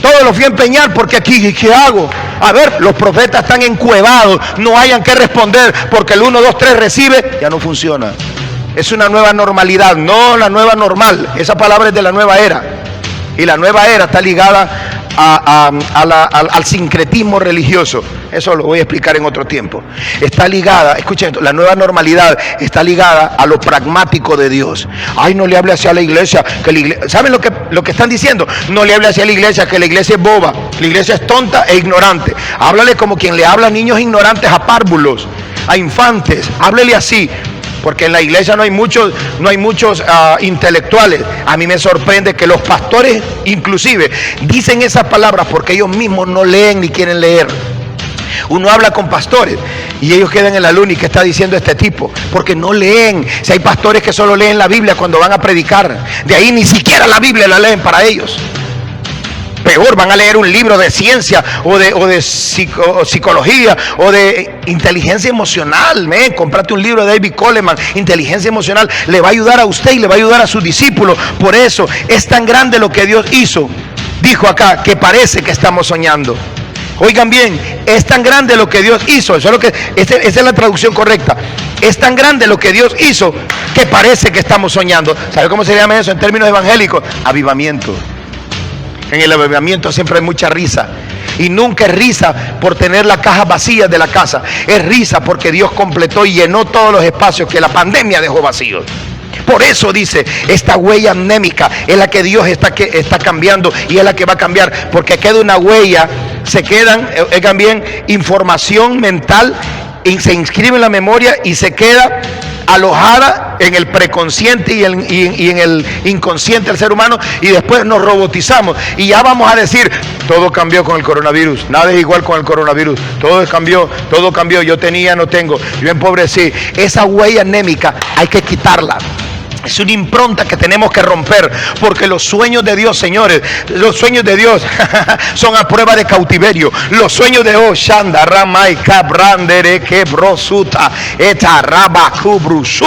todo lo fui a empeñar, porque aquí, ¿qué hago? A ver, los profetas están encuevados, no hayan que responder, porque el 1, 2, 3 recibe, ya no funciona. Es una nueva normalidad, no la nueva normal. Esa palabra es de la nueva era. Y la nueva era está ligada al sincretismo religioso. Eso lo voy a explicar en otro tiempo. Está ligada, escuchen esto, la nueva normalidad está ligada a lo pragmático de Dios. Ay, no le hable hacia la iglesia, que la iglesia, ¿saben lo que están diciendo? No le hable hacia la iglesia, que la iglesia es boba, la iglesia es tonta e ignorante. Háblale como quien le habla a niños ignorantes, a párvulos, a infantes. Háblele así. Porque en la iglesia no hay muchos intelectuales. A mí me sorprende que los pastores inclusive dicen esas palabras porque ellos mismos no leen ni quieren leer. Uno habla con pastores y ellos quedan en la luna. ¿Y qué está diciendo este tipo? Porque no leen. Si hay pastores que solo leen la Biblia cuando van a predicar, de ahí ni siquiera la Biblia la leen para ellos. Peor, van a leer un libro de ciencia o de psicología o de inteligencia emocional. Cómprate un libro de David Coleman, inteligencia emocional. Le va a ayudar a usted y le va a ayudar a sus discípulos. Por eso es tan grande lo que Dios hizo. Dijo acá que parece que estamos soñando. Oigan bien, es tan grande lo que Dios hizo. Eso es lo que, esa es la traducción correcta. Es tan grande lo que Dios hizo que parece que estamos soñando. ¿Sabe cómo se llama eso en términos evangélicos? Avivamiento. En el avivamiento siempre hay mucha risa. Y nunca es risa por tener la caja vacía de la casa. Es risa porque Dios completó y llenó todos los espacios que la pandemia dejó vacíos. Por eso dice, esta huella anémica es la que Dios está cambiando y es la que va a cambiar. Porque queda una huella, se quedan, oigan bien, información mental y se inscribe en la memoria y se queda alojada en el preconsciente y en el inconsciente del ser humano, y después nos robotizamos y ya vamos a decir: todo cambió con el coronavirus, nada es igual con el coronavirus, todo cambió, yo tenía, no tengo, yo empobrecí. Esa huella anémica hay que quitarla. Es una impronta que tenemos que romper, porque los sueños de Dios, señores, los sueños de Dios son a prueba de cautiverio. Los sueños de Dios, Shanda Ramai Cabrandere Quebrosuta Eta Rabacubruso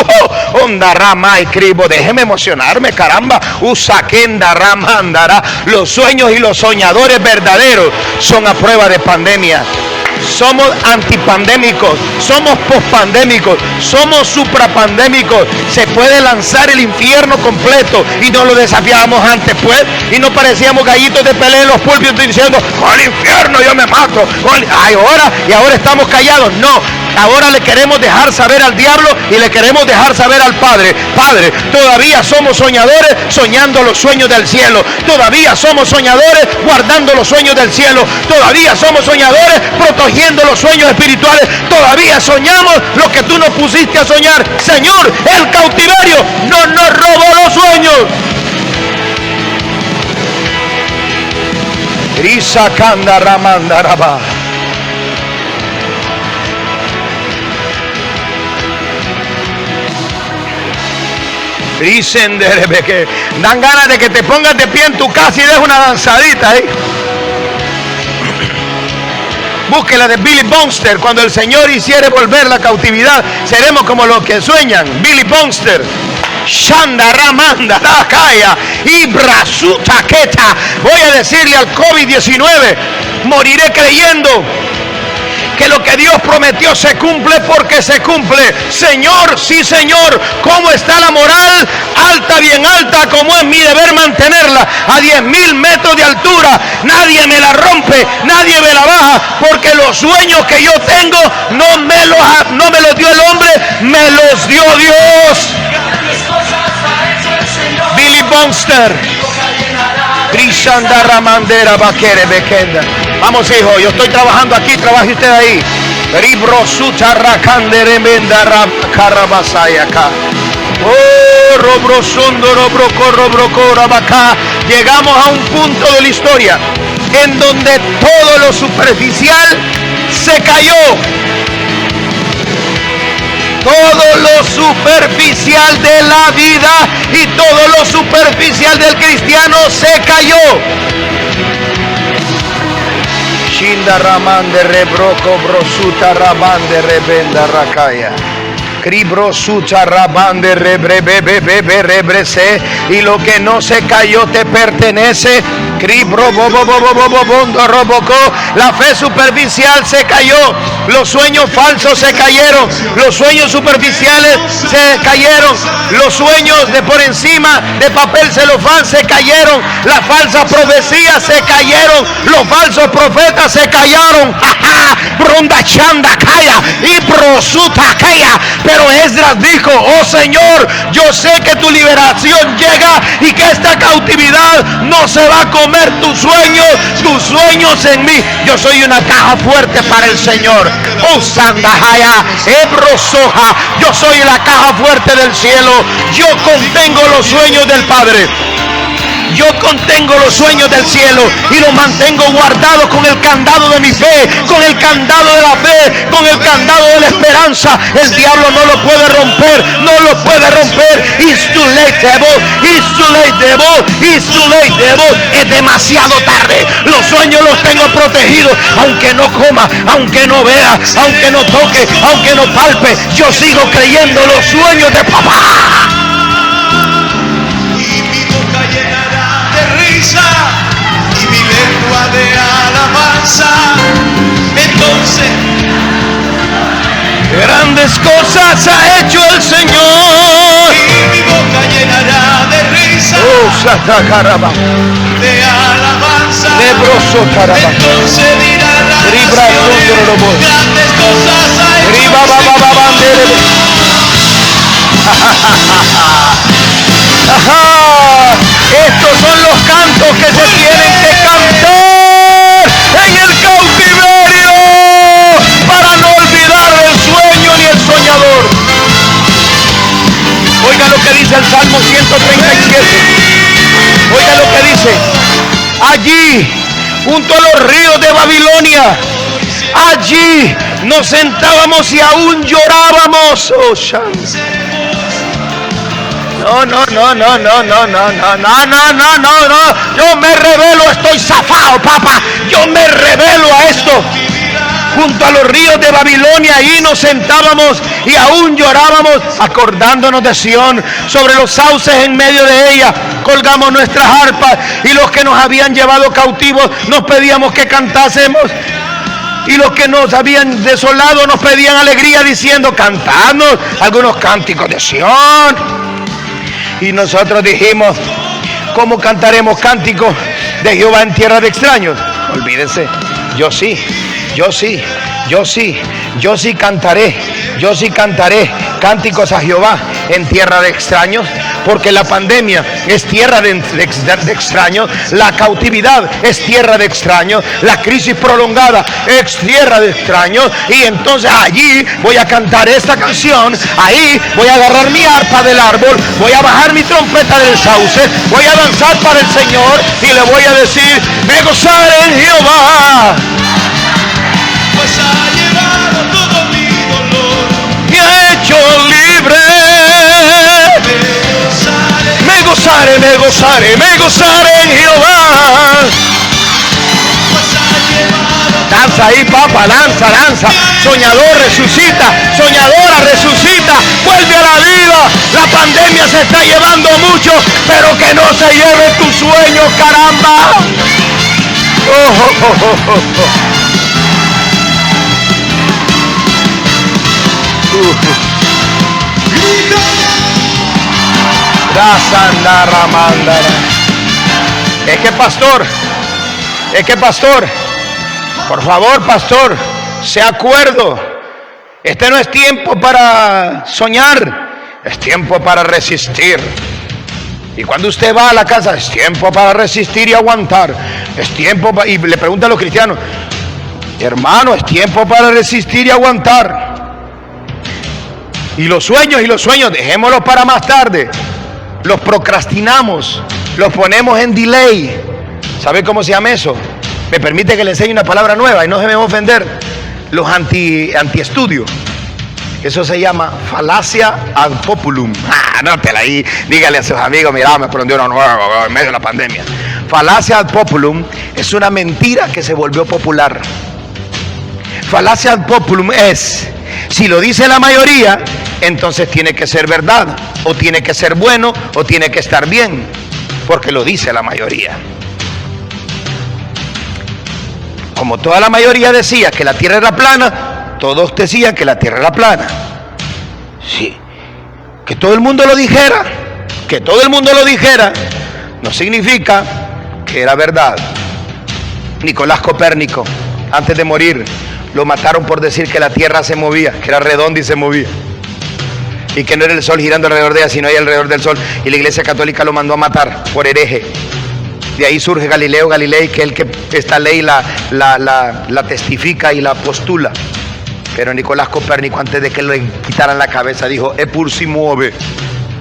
Onda Ramai Cribo. Déjeme emocionarme, caramba. Usakenda Ramandara. Los sueños y los soñadores verdaderos son a prueba de pandemia. Somos antipandémicos, somos pospandémicos, somos suprapandémicos. Se puede lanzar el infierno completo y no lo desafiábamos antes, pues, y no parecíamos gallitos de pelea en los púlpitos diciendo: con el infierno yo me mato, ahora estamos callados. No, ahora le queremos dejar saber al diablo y le queremos dejar saber al Padre: Padre, todavía somos soñadores soñando los sueños del cielo, todavía somos soñadores guardando los sueños del cielo, todavía somos soñadores protegiendo los sueños espirituales, todavía soñamos lo que tú nos pusiste a soñar. Señor, el cautiverio no nos robó los sueños. Risa Kanda Ramandaraba. Dicen que dan ganas de que te pongas de pie en tu casa y des una danzadita, Búsquela de Billy Bonster. Cuando el Señor hiciere volver la cautividad, seremos como los que sueñan. Billy Bonster. Shanda Ramanda Dakaya Ibrasuta Keta. Voy a decirle al COVID-19: moriré creyendo que lo que Dios prometió se cumple, porque se cumple. Señor, sí Señor, ¿cómo está la moral? Alta, bien alta, como es mi deber mantenerla a 10,000 metros de altura. Nadie me la rompe, nadie me la baja, porque los Los sueños que yo tengo no me los dio el hombre, me los dio Dios. Billy Bonster. Vamos, hijo, yo estoy trabajando aquí, trabaje usted ahí. Llegamos a un punto de la historia en donde todo lo superficial se cayó. Todo lo superficial de la vida y todo lo superficial del cristiano se cayó. Shinda Raman de Rebroco Brosuta Raban de Rebenda Rakaya. Cribrosucha Raban de Rebrese. Y lo que no se cayó te pertenece. La fe superficial se cayó. Los sueños falsos se cayeron. Los sueños superficiales se cayeron. Los sueños de por encima de papel celofán se cayeron. Las falsas profecías se cayeron. Los falsos profetas se cayeron. Bronda chanda calla y prosuta calla. Pero Esdras dijo: oh Señor, yo sé que tu liberación llega y que esta cautividad no se va a comer tus sueños en mí. Yo soy una caja fuerte para el Señor. Oh Sandahaya, Ebrosoja, yo soy la caja fuerte del cielo. Yo contengo los sueños del Padre. Yo contengo los sueños del cielo y los mantengo guardados con el candado de mi fe, con el candado de la fe, con el candado de la esperanza. El diablo no lo puede romper, no lo puede romper. It's too late, devil. It's too late, devil. It's too late, devil. Es demasiado tarde. Los sueños los tengo protegidos. Aunque no coma, aunque no vea, aunque no toque, aunque no palpe, yo sigo creyendo los sueños de papá. Y mi lengua de alabanza. Entonces grandes cosas ha hecho el Señor. Y mi boca llenará de risa. Oh, Satacaraba. De alabanza. Entonces dirá la nación, grandes cosas ha hecho el Estos son los cantos que se tienen que cantar en el cautiverio para no olvidar el sueño ni el soñador. Oiga lo que dice el Salmo 137. Oiga lo que dice. Allí, junto a los ríos de Babilonia, allí nos sentábamos y aún llorábamos. Oh, No. Yo me revelo, estoy zafado, papá. Yo me revelo a esto. Junto a los ríos de Babilonia, ahí nos sentábamos y aún llorábamos, acordándonos de Sión. Sobre los sauces en medio de ella colgamos nuestras arpas, y los que nos habían llevado cautivos nos pedíamos que cantásemos. Y los que nos habían desolado nos pedían alegría, diciendo: cantadnos algunos cánticos de Sión. Y nosotros dijimos: ¿cómo cantaremos cánticos de Jehová en tierra de extraños? Olvídense, yo sí cantaré cánticos a Jehová en tierra de extraños, porque la pandemia es tierra de extraños, la cautividad es tierra de extraños, la crisis prolongada es tierra de extraños. Y entonces allí voy a cantar esta canción, ahí voy a agarrar mi arpa del árbol, voy a bajar mi trompeta del sauce, voy a danzar para el Señor y le voy a decir: me gozaré en Jehová. Pues ha llevado todo mi dolor, me ha hecho libre. Me gozaré en Jehová. Pues ha llevado. Danza ahí, papá, danza. Soñador, resucita. Soñadora, resucita. Vuelve a la vida. La pandemia se está llevando mucho, pero que no se lleve tus sueños, caramba. Es que pastor, por favor, pastor, sea cuerdo. Este no es tiempo para soñar, es tiempo para resistir. Y cuando usted va a la casa, es tiempo para resistir y aguantar. Es tiempo y le pregunta a los cristianos, hermano, es tiempo para resistir y aguantar. Y los sueños, dejémoslos para más tarde. Los procrastinamos, los ponemos en delay. ¿Sabe cómo se llama eso? Me permite que le enseñe una palabra nueva y no se me va a ofender. Los antiestudio. Eso se llama falacia ad populum. Anótela ahí, dígale a sus amigos, mira, me aprendió uno nuevo en medio de la pandemia. Falacia ad populum es una mentira que se volvió popular. Falacia ad populum es, si lo dice la mayoría, entonces tiene que ser verdad, o tiene que ser bueno, o tiene que estar bien, porque lo dice la mayoría. Como toda la mayoría decía que la tierra era plana, todos decían que la tierra era plana. Sí, que todo el mundo lo dijera, no significa que era verdad. Nicolás Copérnico, antes de morir, lo mataron por decir que la tierra se movía, que era redonda y se movía, y que no era el sol girando alrededor de ella, sino ella alrededor del sol, y la Iglesia Católica lo mandó a matar por hereje. De ahí surge Galileo Galilei, que es el que esta ley la testifica y la postula. Pero Nicolás Copérnico, antes de que le quitaran la cabeza, dijo, Eppur si muove.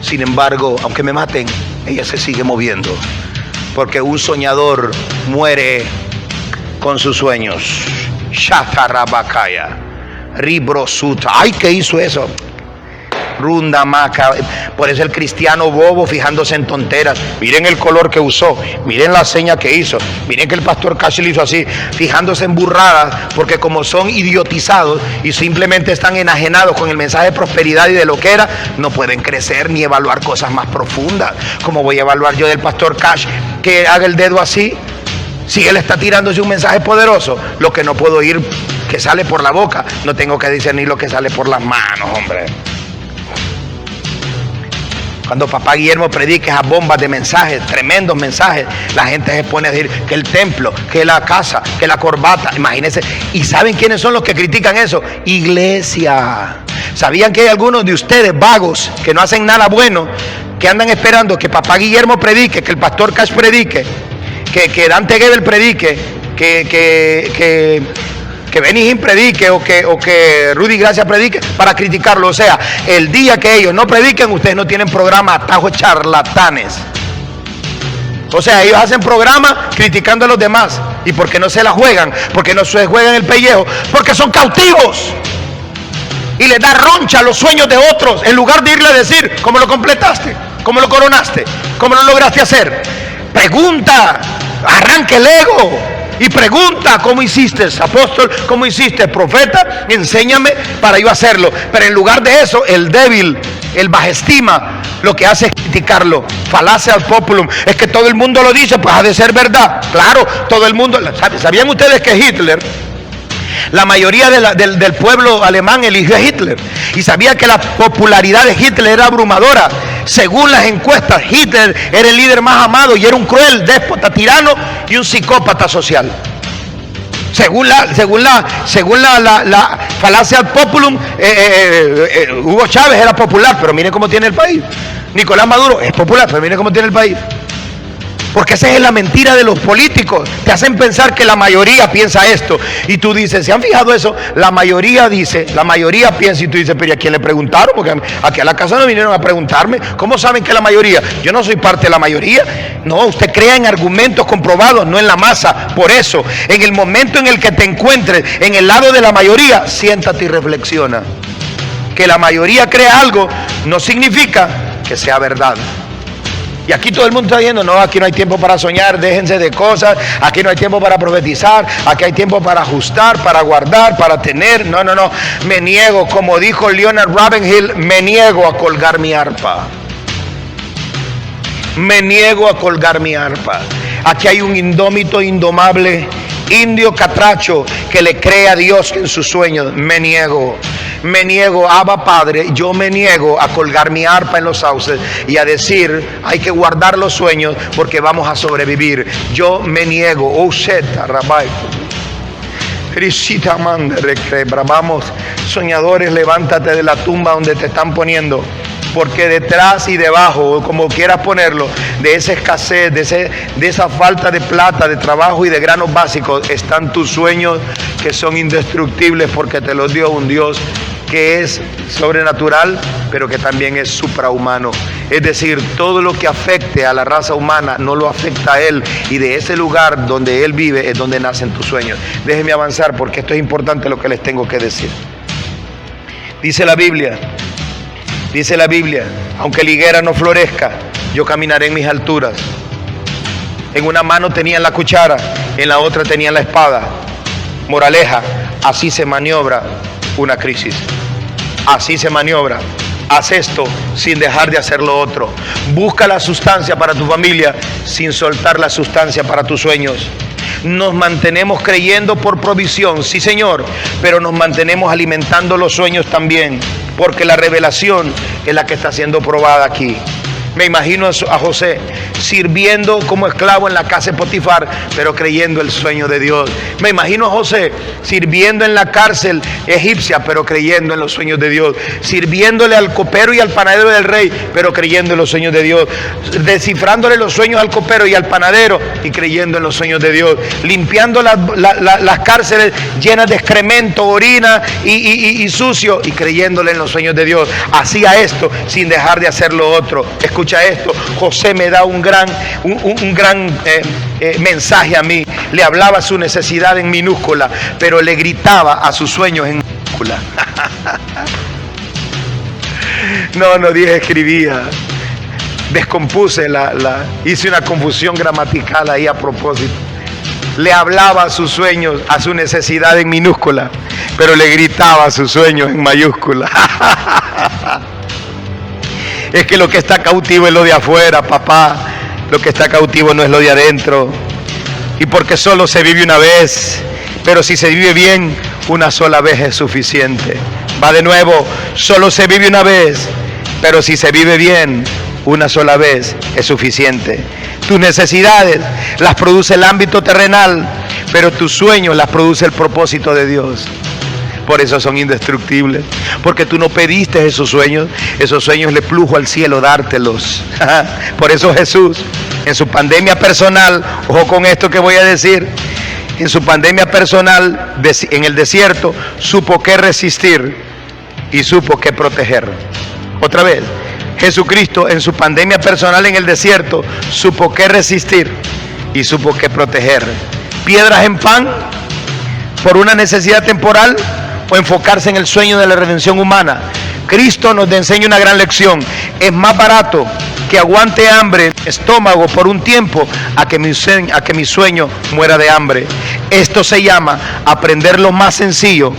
Sin embargo, aunque me maten, ella se sigue moviendo, porque un soñador muere con sus sueños. Shatarabakaya, Ribrosuta. Ay, ¿qué hizo eso? Runda maca. Por eso el cristiano bobo fijándose en tonteras. Miren el color que usó, miren la seña que hizo, miren que el pastor Cash lo hizo así, fijándose en burradas, porque como son idiotizados y simplemente están enajenados con el mensaje de prosperidad y de lo que era, no pueden crecer ni evaluar cosas más profundas. ¿Cómo voy a evaluar yo del pastor Cash que haga el dedo así? Si él está tirándose un mensaje poderoso, lo que no puedo oír que sale por la boca, no tengo que discernir lo que sale por las manos, hombre. Cuando papá Guillermo predica esas bombas de mensajes, tremendos mensajes, la gente se pone a decir que el templo, que la casa, que la corbata, imagínense. ¿Y saben quiénes son los que critican eso? Iglesia. ¿Sabían que hay algunos de ustedes vagos que no hacen nada bueno, que andan esperando que papá Guillermo predique, que el pastor Cash predique, que Dante Gebel predique, que Benny Hinn predique o que Rudy Gracia predique para criticarlo? O sea, el día que ellos no prediquen, ustedes no tienen programa, atajo charlatanes. O sea, ellos hacen programa criticando a los demás. ¿Y por qué no se la juegan? Porque no se juegan el pellejo, porque son cautivos y les da roncha los sueños de otros, en lugar de irle a decir cómo lo completaste, cómo lo coronaste, cómo lo lograste hacer. Pregunta, arranque el ego y pregunta: ¿cómo hiciste, apóstol? ¿Cómo hiciste, profeta? Enséñame para yo hacerlo. Pero en lugar de eso, el débil, el bajestima, lo que hace es criticarlo. Falacia al populum. Es que todo el mundo lo dice, pues ha de ser verdad. Claro, todo el mundo. ¿Sabían ustedes que Hitler, la mayoría del pueblo alemán eligió a Hitler? Y sabía que la popularidad de Hitler era abrumadora. Según las encuestas, Hitler era el líder más amado y era un cruel, déspota, tirano y un psicópata social. Según la falacia ad populum, Hugo Chávez era popular, pero miren cómo tiene el país. Nicolás Maduro es popular, pero miren cómo tiene el país. Porque esa es la mentira de los políticos. Te hacen pensar que la mayoría piensa esto. Y tú dices, ¿se han fijado eso? La mayoría dice, la mayoría piensa. Y tú dices, pero ¿y a quién le preguntaron? Porque aquí a la casa no vinieron a preguntarme. ¿Cómo saben que la mayoría? Yo no soy parte de la mayoría. No, usted crea en argumentos comprobados, no en la masa. Por eso, en el momento en el que te encuentres en el lado de la mayoría, siéntate y reflexiona. Que la mayoría crea algo no significa que sea verdad. Y aquí todo el mundo está diciendo, no, aquí no hay tiempo para soñar, déjense de cosas, aquí no hay tiempo para profetizar, aquí hay tiempo para ajustar, para guardar, para tener. No, me niego, como dijo Leonard Ravenhill, me niego a colgar mi arpa. Me niego a colgar mi arpa. Aquí hay un indómito, indomable, indio catracho que le cree a Dios en sus sueños. Me niego, Abba Padre, yo me niego a colgar mi arpa en los sauces y a decir, hay que guardar los sueños porque vamos a sobrevivir. Yo me niego. Oh, shit, Rabbi. Vamos, soñadores, levántate de la tumba donde te están poniendo. Porque detrás y debajo, como quieras ponerlo, de esa escasez, de esa falta de plata, de trabajo y de granos básicos, están tus sueños que son indestructibles porque te los dio un Dios que es sobrenatural, pero que también es suprahumano. Es decir, todo lo que afecte a la raza humana no lo afecta a Él, y de ese lugar donde Él vive es donde nacen tus sueños. Déjenme avanzar porque esto es importante lo que les tengo que decir. Dice la Biblia, aunque la higuera no florezca, yo caminaré en mis alturas. En una mano tenían la cuchara, en la otra tenían la espada. Moraleja, así se maniobra una crisis. Así se maniobra. Haz esto sin dejar de hacer lo otro. Busca la sustancia para tu familia sin soltar la sustancia para tus sueños. Nos mantenemos creyendo por provisión, sí Señor, pero nos mantenemos alimentando los sueños también, porque la revelación es la que está siendo probada aquí. Me imagino a José sirviendo como esclavo en la casa de Potifar, pero creyendo el sueño de Dios. Me imagino a José sirviendo en la cárcel egipcia, pero creyendo en los sueños de Dios. Sirviéndole al copero y al panadero del rey, pero creyendo en los sueños de Dios. Descifrándole los sueños al copero y al panadero y creyendo en los sueños de Dios. Limpiando las cárceles llenas de excremento, orina y sucio, y creyéndole en los sueños de Dios. Hacía esto sin dejar de hacer lo otro. Escucha esto, José me da un gran mensaje a mí. Le hablaba su necesidad en minúscula, pero le gritaba a sus sueños en minúscula. No dije escribía. Descompuse hice una confusión gramatical ahí a propósito. Le hablaba a sus sueños, a su necesidad en minúscula, pero le gritaba a sus sueños en mayúscula. Es que lo que está cautivo es lo de afuera, papá. Lo que está cautivo no es lo de adentro. Y porque solo se vive una vez, pero si se vive bien, una sola vez es suficiente. Va de nuevo, solo se vive una vez, pero si se vive bien, una sola vez es suficiente. Tus necesidades las produce el ámbito terrenal, pero tus sueños las produce el propósito de Dios. Por eso son indestructibles, porque tú no pediste esos sueños le plujo al cielo dártelos. Por eso Jesús, en su pandemia personal, ojo con esto que voy a decir, en su pandemia personal, en el desierto, supo qué resistir y supo qué proteger. Otra vez, Jesucristo en su pandemia personal en el desierto, supo qué resistir y supo qué proteger. Piedras en pan, por una necesidad temporal, o enfocarse en el sueño de la redención humana. Cristo nos enseña una gran lección. Es más barato que aguante hambre en mi estómago por un tiempo a que mi sueño muera de hambre. Esto se llama aprender lo más sencillo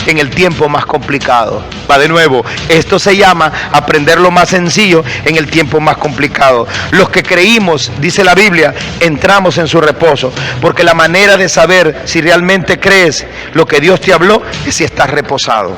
en el tiempo más complicado. Va de nuevo, esto se llama aprender lo más sencillo en el tiempo más complicado. Los que creímos, dice la Biblia, entramos en su reposo, porque la manera de saber si realmente crees lo que Dios te habló es si estás reposado.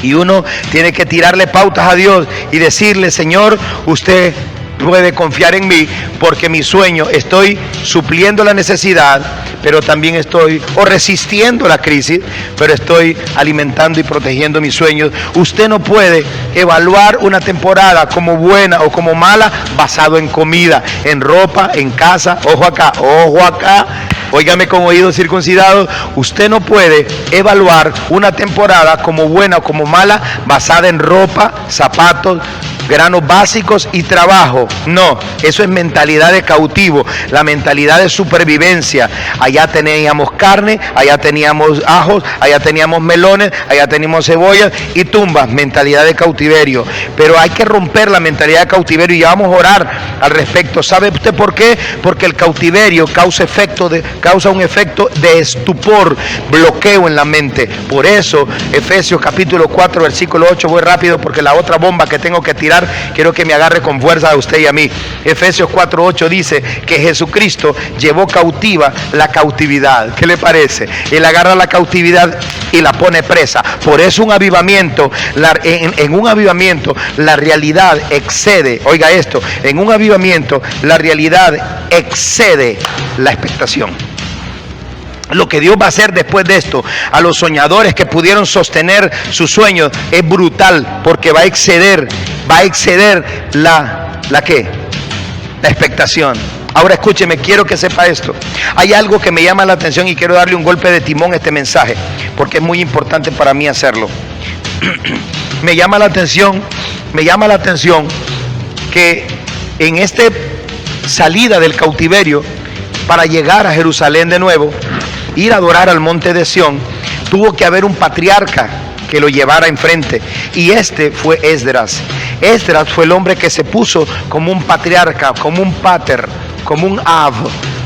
Y uno tiene que tirarle pautas a Dios y decirle: Señor, usted puede confiar en mí, porque mi sueño estoy supliendo la necesidad, pero también estoy resistiendo la crisis, pero estoy alimentando y protegiendo mis sueños. Usted no puede evaluar una temporada como buena o como mala basado en comida, en ropa, en casa. Ojo acá, óigame con oídos circuncidados. Usted no puede evaluar una temporada como buena o como mala basada en ropa, zapatos, granos básicos y trabajo. No, eso es mentalidad de cautivo, la mentalidad de supervivencia. Allá teníamos carne, allá teníamos ajos, allá teníamos melones, allá teníamos cebollas y tumbas, mentalidad de cautiverio. Pero hay que romper la mentalidad de cautiverio y ya vamos a orar al respecto. ¿Sabe usted por qué? Porque el cautiverio causa un efecto de estupor, bloqueo en la mente. Por eso, Efesios capítulo 4, versículo 8, voy rápido porque la otra bomba que tengo que tirar, quiero que me agarre con fuerza a usted y a mí. Efesios 4:8 dice que Jesucristo llevó cautiva la cautividad. ¿Qué le parece? Él agarra la cautividad y la pone presa. Por eso un avivamiento, en un avivamiento la realidad excede, oiga esto, en un avivamiento la realidad excede la expectación. Lo que Dios va a hacer después de esto a los soñadores que pudieron sostener sus sueños es brutal, porque va a exceder la expectación. Ahora escúcheme, quiero que sepa esto. Hay algo que me llama la atención y quiero darle un golpe de timón a este mensaje, porque es muy importante para mí hacerlo. Me llama la atención que en esta salida del cautiverio para llegar a Jerusalén de nuevo, ir a adorar al monte de Sión, tuvo que haber un patriarca que lo llevara enfrente, y este fue Esdras. Esdras fue el hombre que se puso como un patriarca, como un pater, como un ab,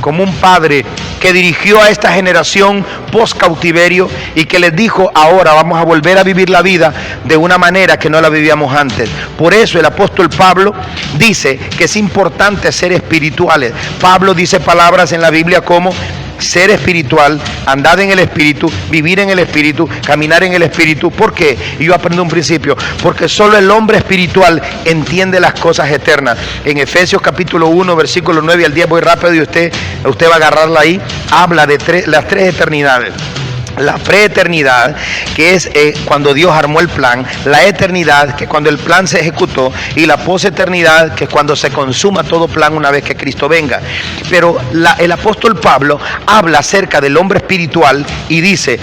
como un padre, que dirigió a esta generación post cautiverio y que les dijo: ahora vamos a volver a vivir la vida de una manera que no la vivíamos antes. Por eso el apóstol Pablo dice que es importante ser espirituales. Pablo dice palabras en la Biblia como ser espiritual, andar en el espíritu, vivir en el espíritu, caminar en el espíritu. ¿Por qué? Y yo aprendí un principio: porque solo el hombre espiritual entiende las cosas eternas. En Efesios capítulo 1, versículo 9 al 10, voy rápido y usted va a agarrarla ahí. Habla de las tres eternidades. La preeternidad, que es cuando Dios armó el plan; la eternidad, que es cuando el plan se ejecutó; y la poseternidad, que es cuando se consuma todo plan una vez que Cristo venga. Pero el apóstol Pablo habla acerca del hombre espiritual y dice,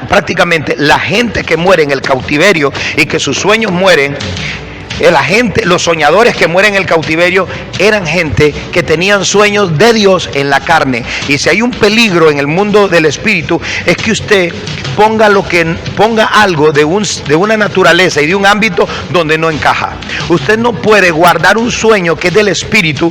prácticamente la gente que muere en el cautiverio y que sus sueños mueren, los soñadores que mueren en el cautiverio eran gente que tenían sueños de Dios en la carne. Y si hay un peligro en el mundo del espíritu, es que usted ponga algo de una naturaleza y de un ámbito donde no encaja. Usted no puede guardar un sueño que es del espíritu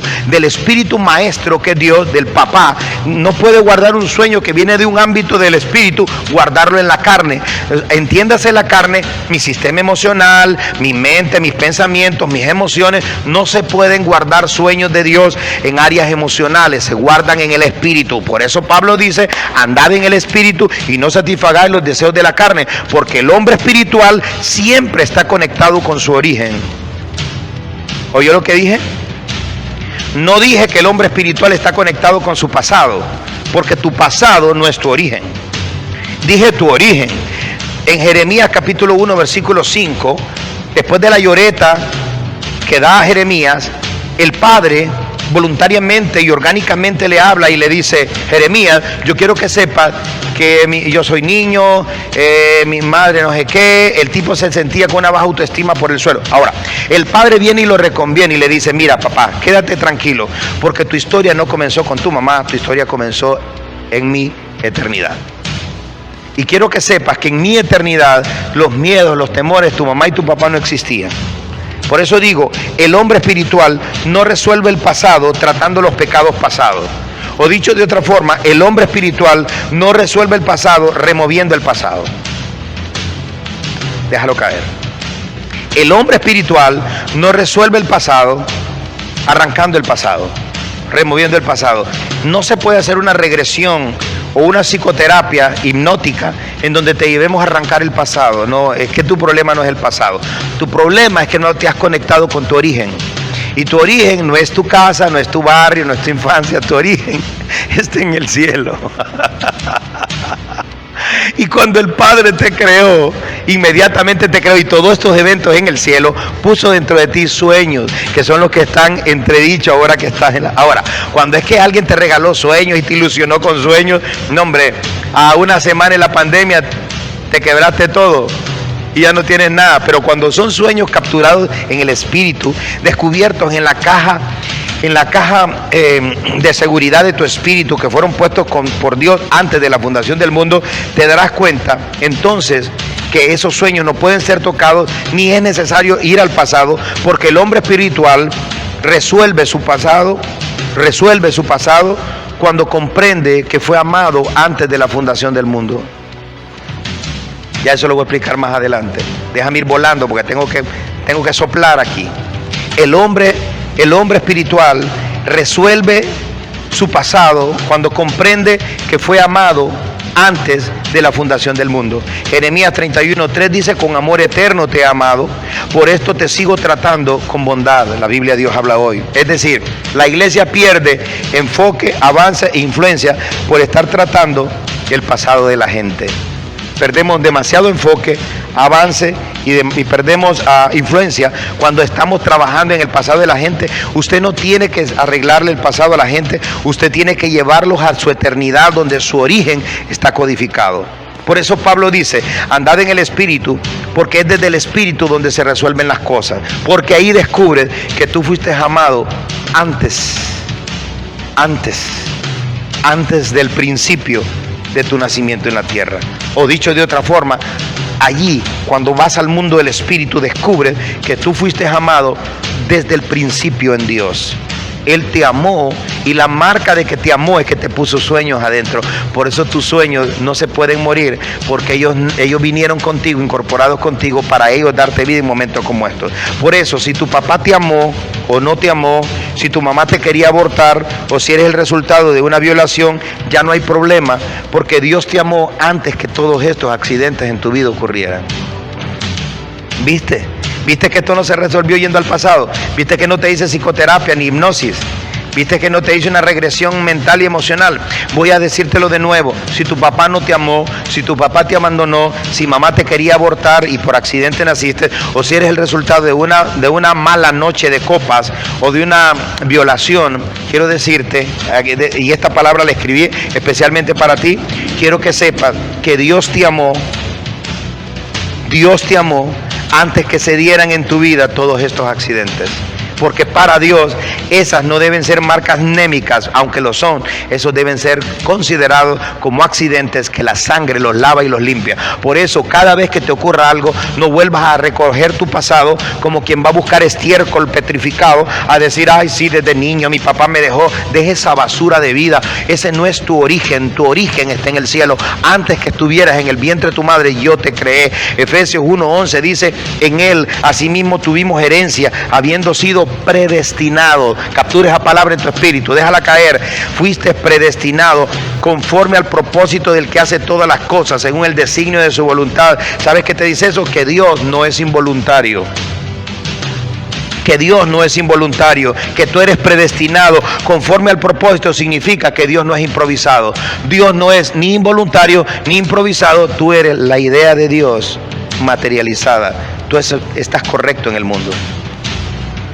maestro que es Dios, del papá. No puede guardar un sueño que viene de un ámbito del espíritu, guardarlo en la carne. Entiéndase la carne: mi sistema emocional, mi mente, mis pensamientos, mis emociones. No se pueden guardar sueños de Dios en áreas emocionales, se guardan en el espíritu. Por eso Pablo dice: andad en el espíritu y no satisfagáis los deseos de la carne, porque el hombre espiritual siempre está conectado con su origen. ¿Oyó lo que dije? No dije que el hombre espiritual está conectado con su pasado, porque tu pasado no es tu origen. Dije tu origen. En Jeremías capítulo 1, versículo 5, después de la lloreta que da a Jeremías, el padre voluntariamente y orgánicamente le habla y le dice: Jeremías, yo quiero que sepas que yo soy niño, mi madre no sé qué. El tipo se sentía con una baja autoestima por el suelo. Ahora, el padre viene y lo reconviene y le dice: mira, papá, quédate tranquilo, porque tu historia no comenzó con tu mamá, tu historia comenzó en mi eternidad. Y quiero que sepas que en mi eternidad los miedos, los temores, tu mamá y tu papá no existían. Por eso digo, el hombre espiritual no resuelve el pasado tratando los pecados pasados. O dicho de otra forma, el hombre espiritual no resuelve el pasado removiendo el pasado. Déjalo caer. El hombre espiritual no resuelve el pasado arrancando el pasado, removiendo el pasado. No se puede hacer una regresión o una psicoterapia hipnótica en donde te llevemos a arrancar el pasado. No, es que tu problema no es el pasado. Tu problema es que no te has conectado con tu origen. Y tu origen no es tu casa, no es tu barrio, no es tu infancia. Tu origen está en el cielo. Y cuando el Padre te creó, inmediatamente te creó, y todos estos eventos en el cielo, puso dentro de ti sueños, que son los que están entredichos ahora que estás en la... Ahora, cuando es que alguien te regaló sueños y te ilusionó con sueños, no hombre, a una semana en la pandemia te quebraste todo y ya no tienes nada. Pero cuando son sueños capturados en el espíritu, descubiertos en la caja de seguridad de tu espíritu, que fueron puestos por Dios antes de la fundación del mundo, te darás cuenta entonces que esos sueños no pueden ser tocados, ni es necesario ir al pasado, porque el hombre espiritual resuelve su pasado cuando comprende que fue amado antes de la fundación del mundo. Ya eso lo voy a explicar más adelante. Déjame ir volando porque tengo que soplar aquí. El hombre espiritual resuelve su pasado cuando comprende que fue amado antes de la fundación del mundo. Jeremías 31:3 dice: con amor eterno te he amado, por esto te sigo tratando con bondad. La Biblia Dios habla hoy. Es decir, la iglesia pierde enfoque, avance e influencia por estar tratando el pasado de la gente. Perdemos demasiado enfoque, avance y perdemos influencia cuando estamos trabajando en el pasado de la gente. Usted no tiene que arreglarle el pasado a la gente, usted tiene que llevarlos a su eternidad donde su origen está codificado. Por eso Pablo dice, andad en el Espíritu, porque es desde el Espíritu donde se resuelven las cosas. Porque ahí descubres que tú fuiste amado antes del principio de tu nacimiento en la tierra. O dicho de otra forma, allí cuando vas al mundo del Espíritu descubres que tú fuiste amado desde el principio en Dios. Él te amó y la marca de que te amó es que te puso sueños adentro. Por eso tus sueños no se pueden morir, porque ellos vinieron contigo, incorporados contigo, para ellos darte vida en momentos como estos. Por eso, si tu papá te amó o no te amó, si tu mamá te quería abortar o si eres el resultado de una violación, ya no hay problema, porque Dios te amó antes que todos estos accidentes en tu vida ocurrieran. ¿Viste? ¿Viste que esto no se resolvió yendo al pasado? ¿Viste que no te hice psicoterapia ni hipnosis? ¿Viste que no te hice una regresión mental y emocional? Voy a decírtelo de nuevo. Si tu papá no te amó, si tu papá te abandonó, si mamá te quería abortar y por accidente naciste, o si eres el resultado de una mala noche de copas o de una violación, quiero decirte, y esta palabra la escribí especialmente para ti, quiero que sepas que Dios te amó antes que se dieran en tu vida todos estos accidentes. Porque para Dios esas no deben ser marcas némicas, aunque lo son. Esos deben ser considerados como accidentes que la sangre los lava y los limpia. Por eso cada vez que te ocurra algo, no vuelvas a recoger tu pasado como quien va a buscar estiércol petrificado, a decir, ay sí, desde niño mi papá me dejó. Deja esa basura de vida. Ese no es tu origen está en el cielo. Antes que estuvieras en el vientre de tu madre, yo te creé. Efesios 1:11 dice, en él asimismo tuvimos herencia, habiendo sido predestinado. Captura esa palabra en tu espíritu, déjala caer. Fuiste predestinado conforme al propósito del que hace todas las cosas según el designio de su voluntad. ¿Sabes qué te dice eso? Que Dios no es involuntario. Que Dios no es involuntario, que tú eres predestinado conforme al propósito, significa que Dios no es improvisado. Dios no es ni involuntario ni improvisado. Tú eres la idea de Dios materializada. Tú estás correcto en el mundo.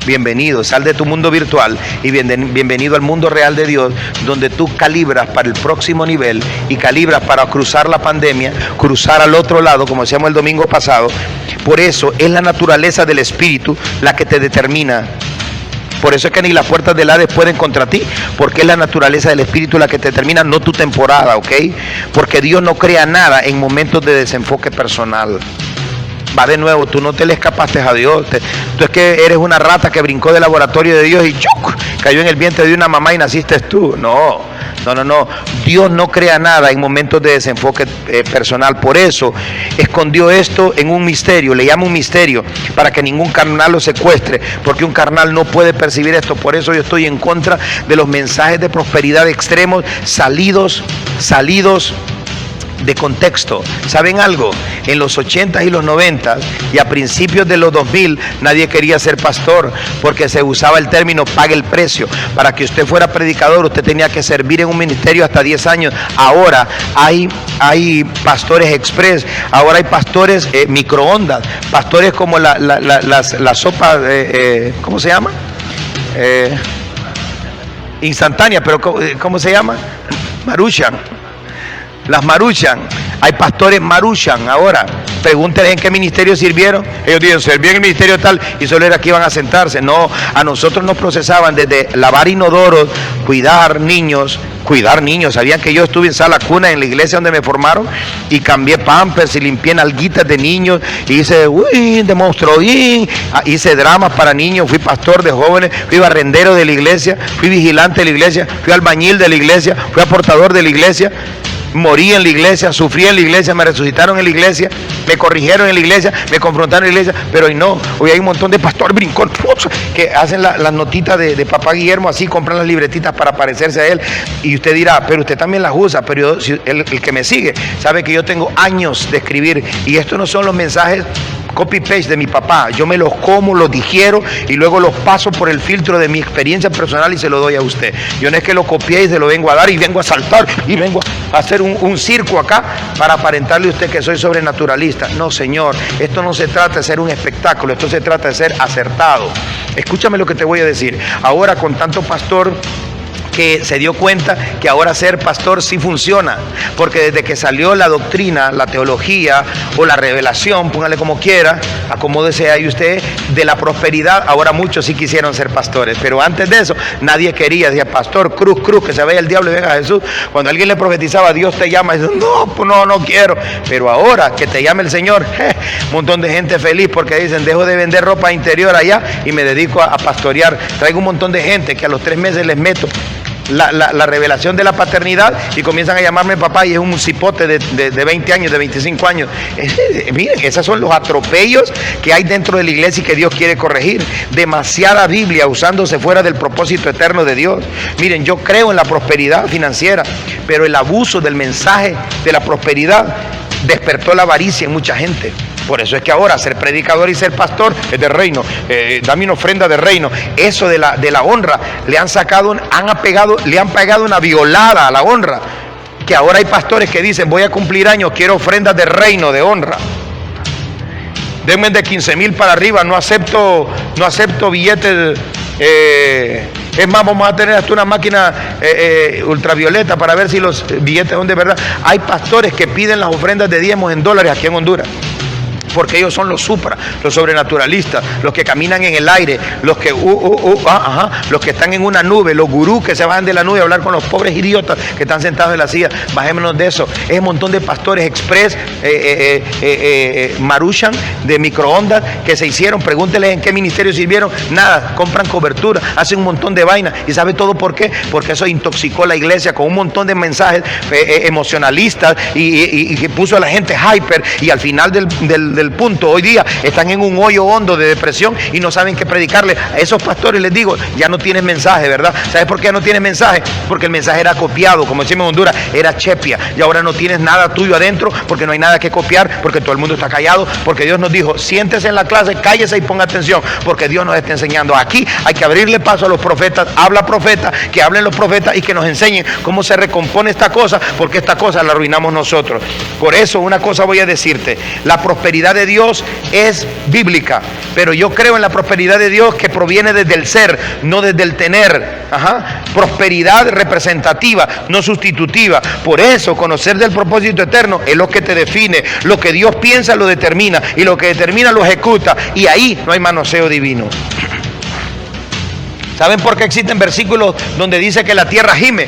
Bienvenido, sal de tu mundo virtual y bienvenido al mundo real de Dios, donde tú calibras para el próximo nivel y calibras para cruzar la pandemia, cruzar al otro lado, como decíamos el domingo pasado. Por eso es la naturaleza del Espíritu la que te determina. Por eso es que ni las puertas del Hades pueden contra ti, porque es la naturaleza del Espíritu la que te determina, no tu temporada, ¿ok? Porque Dios no crea nada en momentos de desenfoque personal. Va de nuevo, tú no te le escapaste a Dios. Tú es que eres una rata que brincó del laboratorio de Dios y ¡chuc! Cayó en el vientre de una mamá y naciste tú. No. Dios no crea nada en momentos de desenfoque personal. Por eso escondió esto en un misterio. Le llama un misterio para que ningún carnal lo secuestre, porque un carnal no puede percibir esto. Por eso yo estoy en contra de los mensajes de prosperidad extremos salidos de contexto. ¿Saben algo? En los 80 y los 90 y a principios de los 2000 nadie quería ser pastor porque se usaba el término pague el precio. Para que usted fuera predicador usted tenía que servir en un ministerio hasta 10 años. Ahora hay pastores express, ahora hay pastores microondas, pastores como la sopa, ¿cómo se llama? Instantánea, pero ¿cómo se llama? Maruchan. Las Maruchan, hay pastores Maruchan ahora. Pregúntenles en qué ministerio sirvieron. Ellos dicen, serví en el ministerio tal, y solo era que iban a sentarse. No, a nosotros nos procesaban desde lavar inodoros, cuidar niños. Sabían que yo estuve en sala cuna en la iglesia donde me formaron y cambié pampers y limpié nalguitas de niños y hice de monstruo, hice dramas para niños, fui pastor de jóvenes, fui barrendero de la iglesia, fui vigilante de la iglesia, fui albañil de la iglesia, fui aportador de la iglesia. Morí en la iglesia, sufrí en la iglesia, me resucitaron en la iglesia, me corrigieron en la iglesia, me confrontaron en la iglesia, pero hoy no. Hoy hay un montón de pastores brincón que hacen las notitas de papá Guillermo, así compran las libretitas para parecerse a él. Y usted dirá, pero usted también las usa. Pero el que me sigue sabe que yo tengo años de escribir, y estos no son los mensajes copy-paste de mi papá. Yo me los como, los digiero y luego los paso por el filtro de mi experiencia personal y se lo doy a usted. Yo no es que lo copié y se lo vengo a dar y vengo a saltar y vengo a hacer un circo acá para aparentarle a usted que soy sobrenaturalista. No, señor, esto no se trata de ser un espectáculo, esto se trata de ser acertado. Escúchame lo que te voy a decir. Ahora, con tanto pastor que se dio cuenta que ahora ser pastor sí funciona, porque desde que salió la doctrina, la teología o la revelación, póngale como quiera, acomódese ahí usted, de la prosperidad, ahora muchos sí quisieron ser pastores, pero antes de eso nadie quería. Decía, pastor, cruz, que se vaya el diablo y venga Jesús. Cuando alguien le profetizaba, Dios te llama, y dice, no quiero. Pero ahora que te llame el Señor, un montón de gente feliz porque dicen, dejo de vender ropa interior allá y me dedico a pastorear. Traigo un montón de gente que a los 3 meses les meto la revelación de la paternidad y comienzan a llamarme papá, y es un cipote de 20 años, de 25 años. Miren, esos son los atropellos que hay dentro de la iglesia y que Dios quiere corregir. Demasiada Biblia usándose fuera del propósito eterno de Dios. Miren, yo creo en la prosperidad financiera, pero el abuso del mensaje de la prosperidad despertó la avaricia en mucha gente. Por eso es que ahora ser predicador y ser pastor es de reino. Dame una ofrenda de reino. Eso de la honra, le han pegado una violada a la honra. Que ahora hay pastores que dicen, voy a cumplir años, quiero ofrendas de reino, de honra. Denme de 15,000 para arriba, no acepto billetes. Es más, vamos a tener hasta una máquina ultravioleta para ver si los billetes son de verdad. Hay pastores que piden las ofrendas de diezmos en dólares aquí en Honduras, porque ellos son los los sobrenaturalistas, los que caminan en el aire, los que están en una nube, los gurús que se bajan de la nube a hablar con los pobres idiotas que están sentados en la silla. Bajémonos de eso. Es un montón de pastores express, Maruchan, de microondas, que se hicieron. Pregúnteles en qué ministerio sirvieron. Nada, compran cobertura, hacen un montón de vainas. ¿Y sabe todo por qué? Porque eso intoxicó la iglesia con un montón de mensajes emocionalistas y que puso a la gente hyper, y al final del punto, hoy día están en un hoyo hondo de depresión y no saben qué predicarle. A esos pastores les digo, ya no tienen mensaje, ¿verdad? ¿Sabes por qué no tienen mensaje? Porque el mensaje era copiado, como decimos en Honduras, era chepia, y ahora no tienes nada tuyo adentro, porque no hay nada que copiar, porque todo el mundo está callado, porque Dios nos dijo, siéntese en la clase, cállese y ponga atención, porque Dios nos está enseñando. Aquí hay que abrirle paso a los profetas, habla profeta, que hablen los profetas y que nos enseñen cómo se recompone esta cosa, porque esta cosa la arruinamos nosotros. Por eso una cosa voy a decirte, la prosperidad de Dios es bíblica, pero yo creo en la prosperidad de Dios que proviene desde el ser, no desde el tener. Prosperidad representativa, no sustitutiva. Por eso conocer del propósito eterno es lo que te define. Lo que Dios piensa lo determina, y lo que determina lo ejecuta, y ahí no hay manoseo divino. ¿Saben por qué existen versículos donde dice que la tierra gime?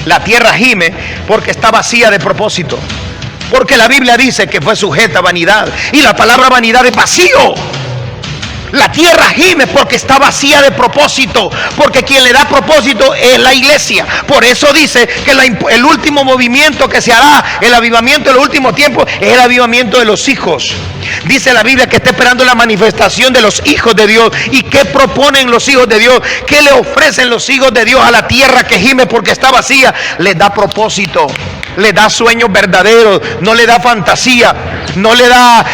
La tierra gime porque está vacía de propósito. Porque la Biblia dice que fue sujeta a vanidad, y la palabra vanidad es vacío. La tierra gime porque está vacía de propósito, porque quien le da propósito es la iglesia. Por eso dice que el último movimiento que se hará, el avivamiento de los últimos tiempos, es el avivamiento de los hijos. Dice la Biblia que está esperando la manifestación de los hijos de Dios. ¿Y qué proponen los hijos de Dios? ¿Qué le ofrecen los hijos de Dios a la tierra que gime porque está vacía? Les da propósito, le da sueños verdaderos, no le da fantasía, no le da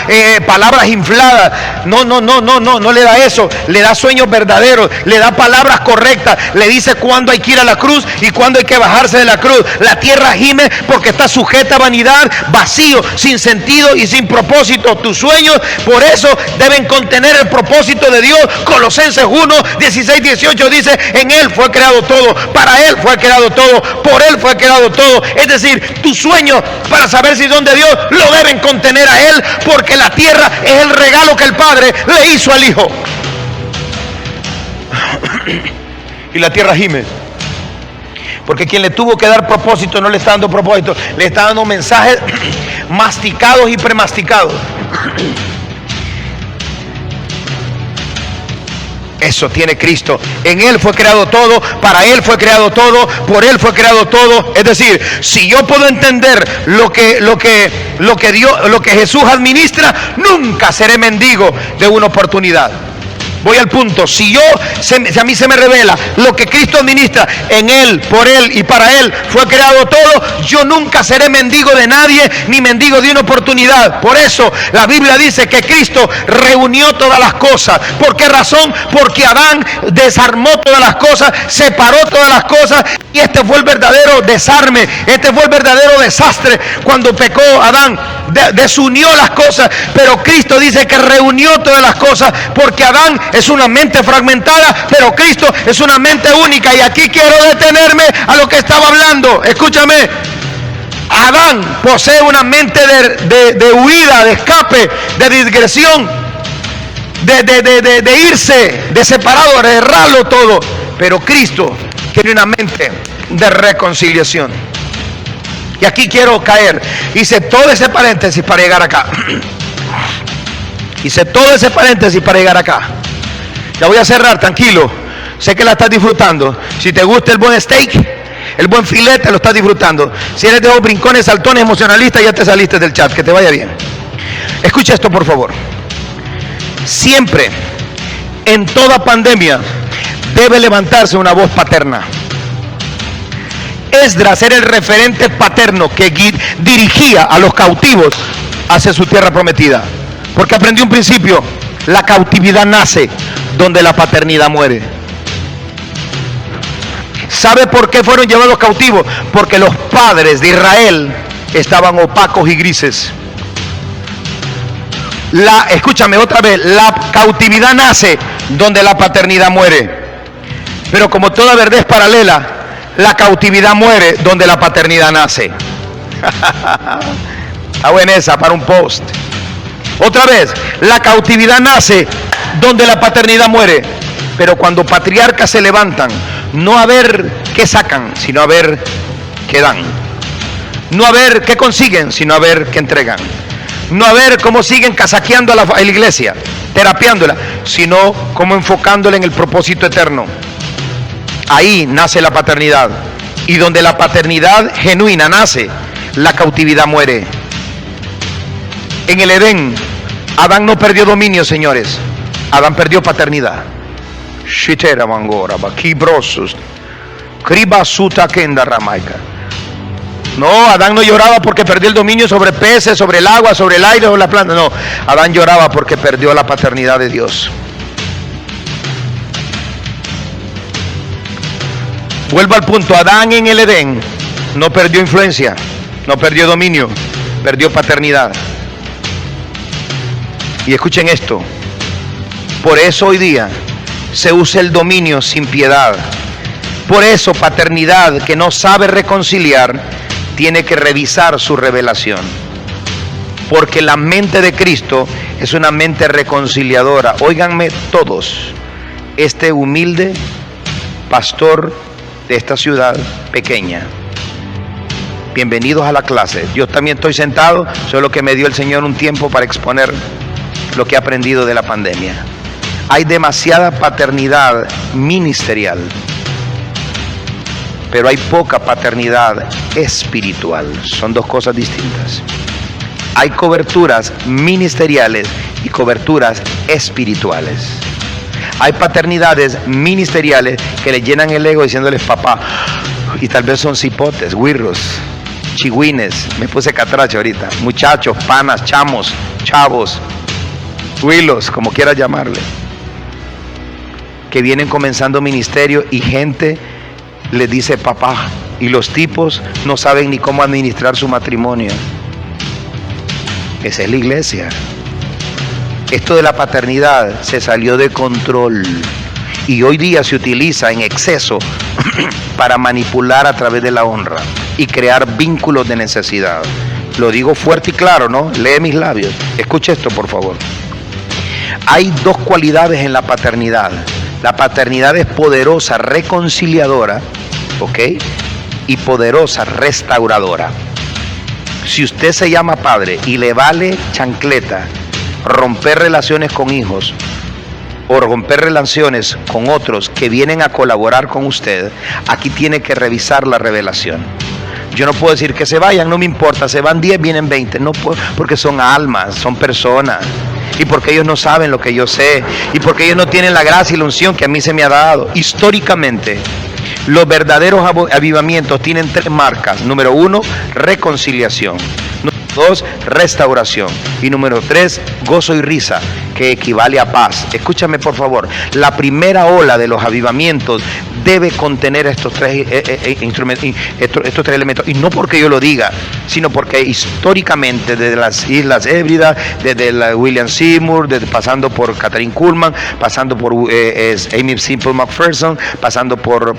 palabras infladas, no le da eso, le da sueños verdaderos, le da palabras correctas, le dice cuándo hay que ir a la cruz y cuándo hay que bajarse de la cruz. La tierra gime porque está sujeta a vanidad, vacío, sin sentido y sin propósito. Tus sueños por eso deben contener el propósito de Dios. Colosenses 1, 16, 18 dice, en Él fue creado todo, para Él fue creado todo, por Él fue creado todo. Es decir, tus sueños, para saber si son de Dios, lo deben contener a Él, porque la tierra es el regalo que el Padre le hizo al Hijo. Y la tierra gime porque quien le tuvo que dar propósito no le está dando propósito, le está dando mensajes masticados y premasticados. Eso tiene Cristo. En Él fue creado todo, para Él fue creado todo, por Él fue creado todo. Es decir, si yo puedo entender lo que Jesús administra, nunca seré mendigo de una oportunidad. Voy al punto. Si a mí se me revela lo que Cristo administra en Él, por Él y para Él fue creado todo, yo nunca seré mendigo de nadie, ni mendigo de una oportunidad. Por eso la Biblia dice que Cristo reunió todas las cosas. ¿Por qué razón? Porque Adán desarmó todas las cosas, separó todas las cosas, y este fue el verdadero desarme, este fue el verdadero desastre. Cuando pecó Adán, desunió las cosas, pero Cristo dice que reunió todas las cosas, porque Adán es una mente fragmentada, pero Cristo es una mente única. Y aquí quiero detenerme a lo que estaba hablando. Escúchame. Adán posee una mente de huida, de escape, de digresión, de irse, de separado, de errarlo todo. Pero Cristo tiene una mente de reconciliación. Y aquí quiero caer. Hice todo ese paréntesis para llegar acá. Hice todo ese paréntesis para llegar acá. Ya voy a cerrar, tranquilo. Sé que la estás disfrutando. Si te gusta el buen steak, el buen filete, lo estás disfrutando. Si eres de los brincones, saltones, emocionalistas, ya te saliste del chat. Que te vaya bien. Escucha esto, por favor. Siempre, en toda pandemia, debe levantarse una voz paterna. Esdras era el referente paterno que dirigía a los cautivos hacia su tierra prometida. Porque aprendió un principio: la cautividad nace donde la paternidad muere. ¿Sabe por qué fueron llevados cautivos? Porque los padres de Israel estaban opacos y grises. Escúchame otra vez, la cautividad nace donde la paternidad muere. Pero como toda verdad es paralela, la cautividad muere donde la paternidad nace. Está buena esa para un post. Otra vez, la cautividad nace donde la paternidad muere. Pero cuando patriarcas se levantan, no a ver qué sacan, sino a ver qué dan. No a ver qué consiguen, sino a ver qué entregan. No a ver cómo siguen casaqueando a la iglesia, terapiándola, sino como enfocándola en el propósito eterno. Ahí nace la paternidad. Y donde la paternidad genuina nace, la cautividad muere. En el Edén, Adán no perdió dominio, señores. Adán perdió paternidad. Shitera mangora, bakibrosos, kribasuta kenda ramaica. No, Adán no lloraba porque perdió el dominio sobre peces, sobre el agua, sobre el aire, sobre la planta. No, Adán lloraba porque perdió la paternidad de Dios. Vuelvo al punto. Adán en el Edén no perdió influencia, no perdió dominio, perdió paternidad. Y escuchen esto. Por eso hoy día se usa el dominio sin piedad. Por eso paternidad que no sabe reconciliar tiene que revisar su revelación. Porque la mente de Cristo es una mente reconciliadora. Óiganme todos, este humilde pastor de esta ciudad pequeña, bienvenidos a la clase. Yo también estoy sentado, solo que me dio el Señor un tiempo para exponer lo que he aprendido de la pandemia. Hay demasiada paternidad ministerial, pero hay poca paternidad espiritual. Son dos cosas distintas. Hay coberturas ministeriales y coberturas espirituales. Hay paternidades ministeriales que le llenan el ego diciéndoles papá, y tal vez son cipotes, güirros, chigüines, me puse catracho ahorita, muchachos, panas, chamos, chavos, huilos, como quieras llamarle, que vienen comenzando ministerio y gente les dice papá, y los tipos no saben ni cómo administrar su matrimonio. Esa es la iglesia. Esto de la paternidad se salió de control y hoy día se utiliza en exceso para manipular a través de la honra y crear vínculos de necesidad. Lo digo fuerte y claro, ¿no? Lee mis labios. Escucha esto, por favor. Hay dos cualidades en la paternidad. La paternidad es poderosa, reconciliadora, ¿ok? Y poderosa, restauradora. Si usted se llama padre y le vale chancleta romper relaciones con hijos o romper relaciones con otros que vienen a colaborar con usted, aquí tiene que revisar la revelación. Yo no puedo decir que se vayan, no me importa, se van 10, vienen 20, no puedo, porque son almas, son personas. y porque ellos no saben lo que yo sé, y porque ellos no tienen la gracia y la unción que a mí se me ha dado. Históricamente, los verdaderos avivamientos tienen 3 marcas. Número 1, reconciliación. Número 2, restauración. Y número 3, gozo y risa, que equivale a paz. Escúchame por favor, la primera ola de los avivamientos debe contener estos 3 elementos, y no porque yo lo diga, sino porque históricamente desde las Islas Hébridas, desde la William Seymour, pasando por Kathryn Kuhlman, pasando por Aimee Semple McPherson, pasando por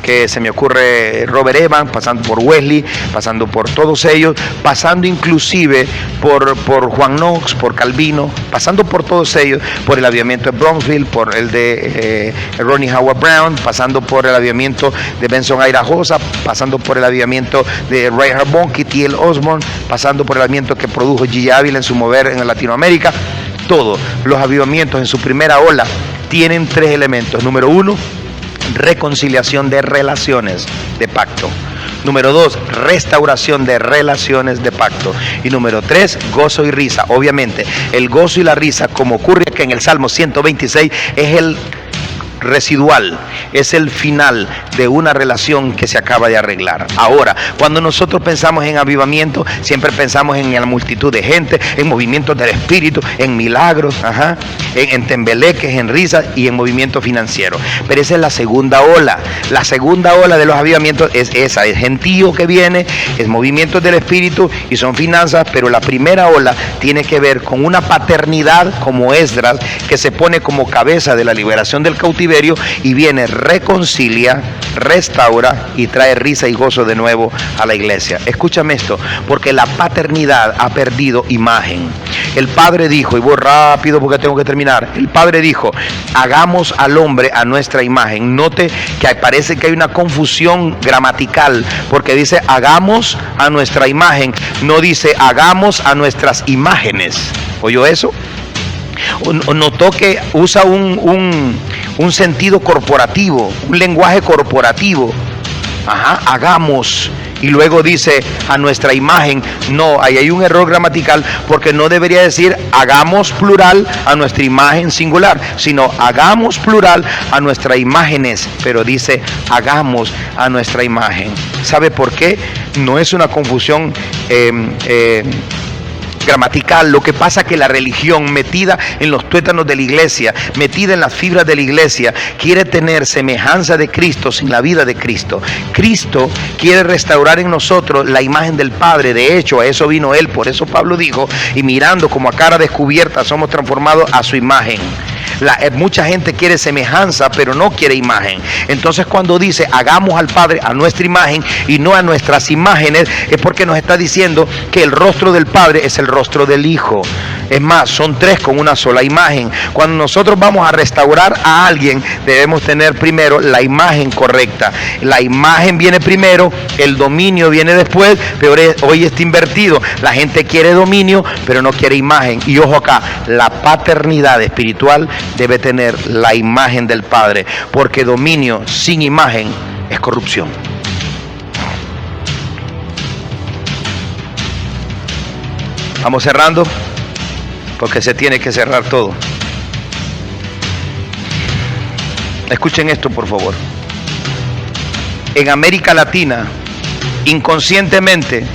que se me ocurre Robert Evans, pasando por Wesley, pasando por todos ellos, pasando inclusive por Juan Knox, por Calvino, pasando por todos ellos, por el avivamiento de Brownsville, por el de Ronnie Howard Brown, pasando por el avivamiento de Benson Idahosa, pasando por el avivamiento de Reinhard Bonnke, T.L. Osborne, pasando por el avivamiento que produjo G. Ávila en su mover en Latinoamérica. Todos los avivamientos en su primera ola tienen 3 elementos. Número 1, reconciliación de relaciones de pacto. Número 2, restauración de relaciones de pacto. Y número 3, gozo y risa. Obviamente, el gozo y la risa, como ocurre que en el Salmo 126, es el residual, es el final de una relación que se acaba de arreglar. Ahora, cuando nosotros pensamos en avivamiento, siempre pensamos en la multitud de gente, en movimientos del espíritu, en milagros, en tembeleques, en risas y en movimiento financiero. Pero esa es la segunda ola. La segunda ola de los avivamientos es esa, es gentío que viene, es movimientos del espíritu y son finanzas, pero la primera ola tiene que ver con una paternidad como Esdras, que se pone como cabeza de la liberación del cautiverio y viene, reconcilia, restaura y trae risa y gozo de nuevo a la iglesia. Escúchame esto, porque la paternidad ha perdido imagen. El Padre dijo, y voy rápido porque tengo que terminar, el Padre dijo, hagamos al hombre a nuestra imagen. Note que parece que hay una confusión gramatical, porque dice hagamos a nuestra imagen, no dice hagamos a nuestras imágenes. ¿Oyó eso? Notó que usa un sentido corporativo, un lenguaje corporativo. Hagamos. Y luego dice a nuestra imagen. No, ahí hay un error gramatical, porque no debería decir hagamos plural a nuestra imagen singular, sino hagamos plural a nuestras imágenes, pero dice hagamos a nuestra imagen. ¿Sabe por qué? No es una confusión gramatical. Lo que pasa es que la religión, metida en los tuétanos de la iglesia, metida en las fibras de la iglesia, quiere tener semejanza de Cristo sin la vida de Cristo. Cristo quiere restaurar en nosotros la imagen del Padre. De hecho, a eso vino Él. Por eso Pablo dijo, y mirando como a cara descubierta somos transformados a su imagen. Mucha gente quiere semejanza, pero no quiere imagen. Entonces cuando dice hagamos al Padre a nuestra imagen y no a nuestras imágenes, es porque nos está diciendo que el rostro del Padre es el rostro del Hijo. Es más, son 3 con una sola imagen. Cuando nosotros vamos a restaurar a alguien, debemos tener primero la imagen correcta. La imagen viene primero, el dominio viene después, pero hoy está invertido. La gente quiere dominio, pero no quiere imagen. Y ojo acá, la paternidad espiritual debe tener la imagen del Padre, porque dominio sin imagen es corrupción. Vamos cerrando, porque se tiene que cerrar todo. Escuchen esto, por favor. En América Latina, inconscientemente,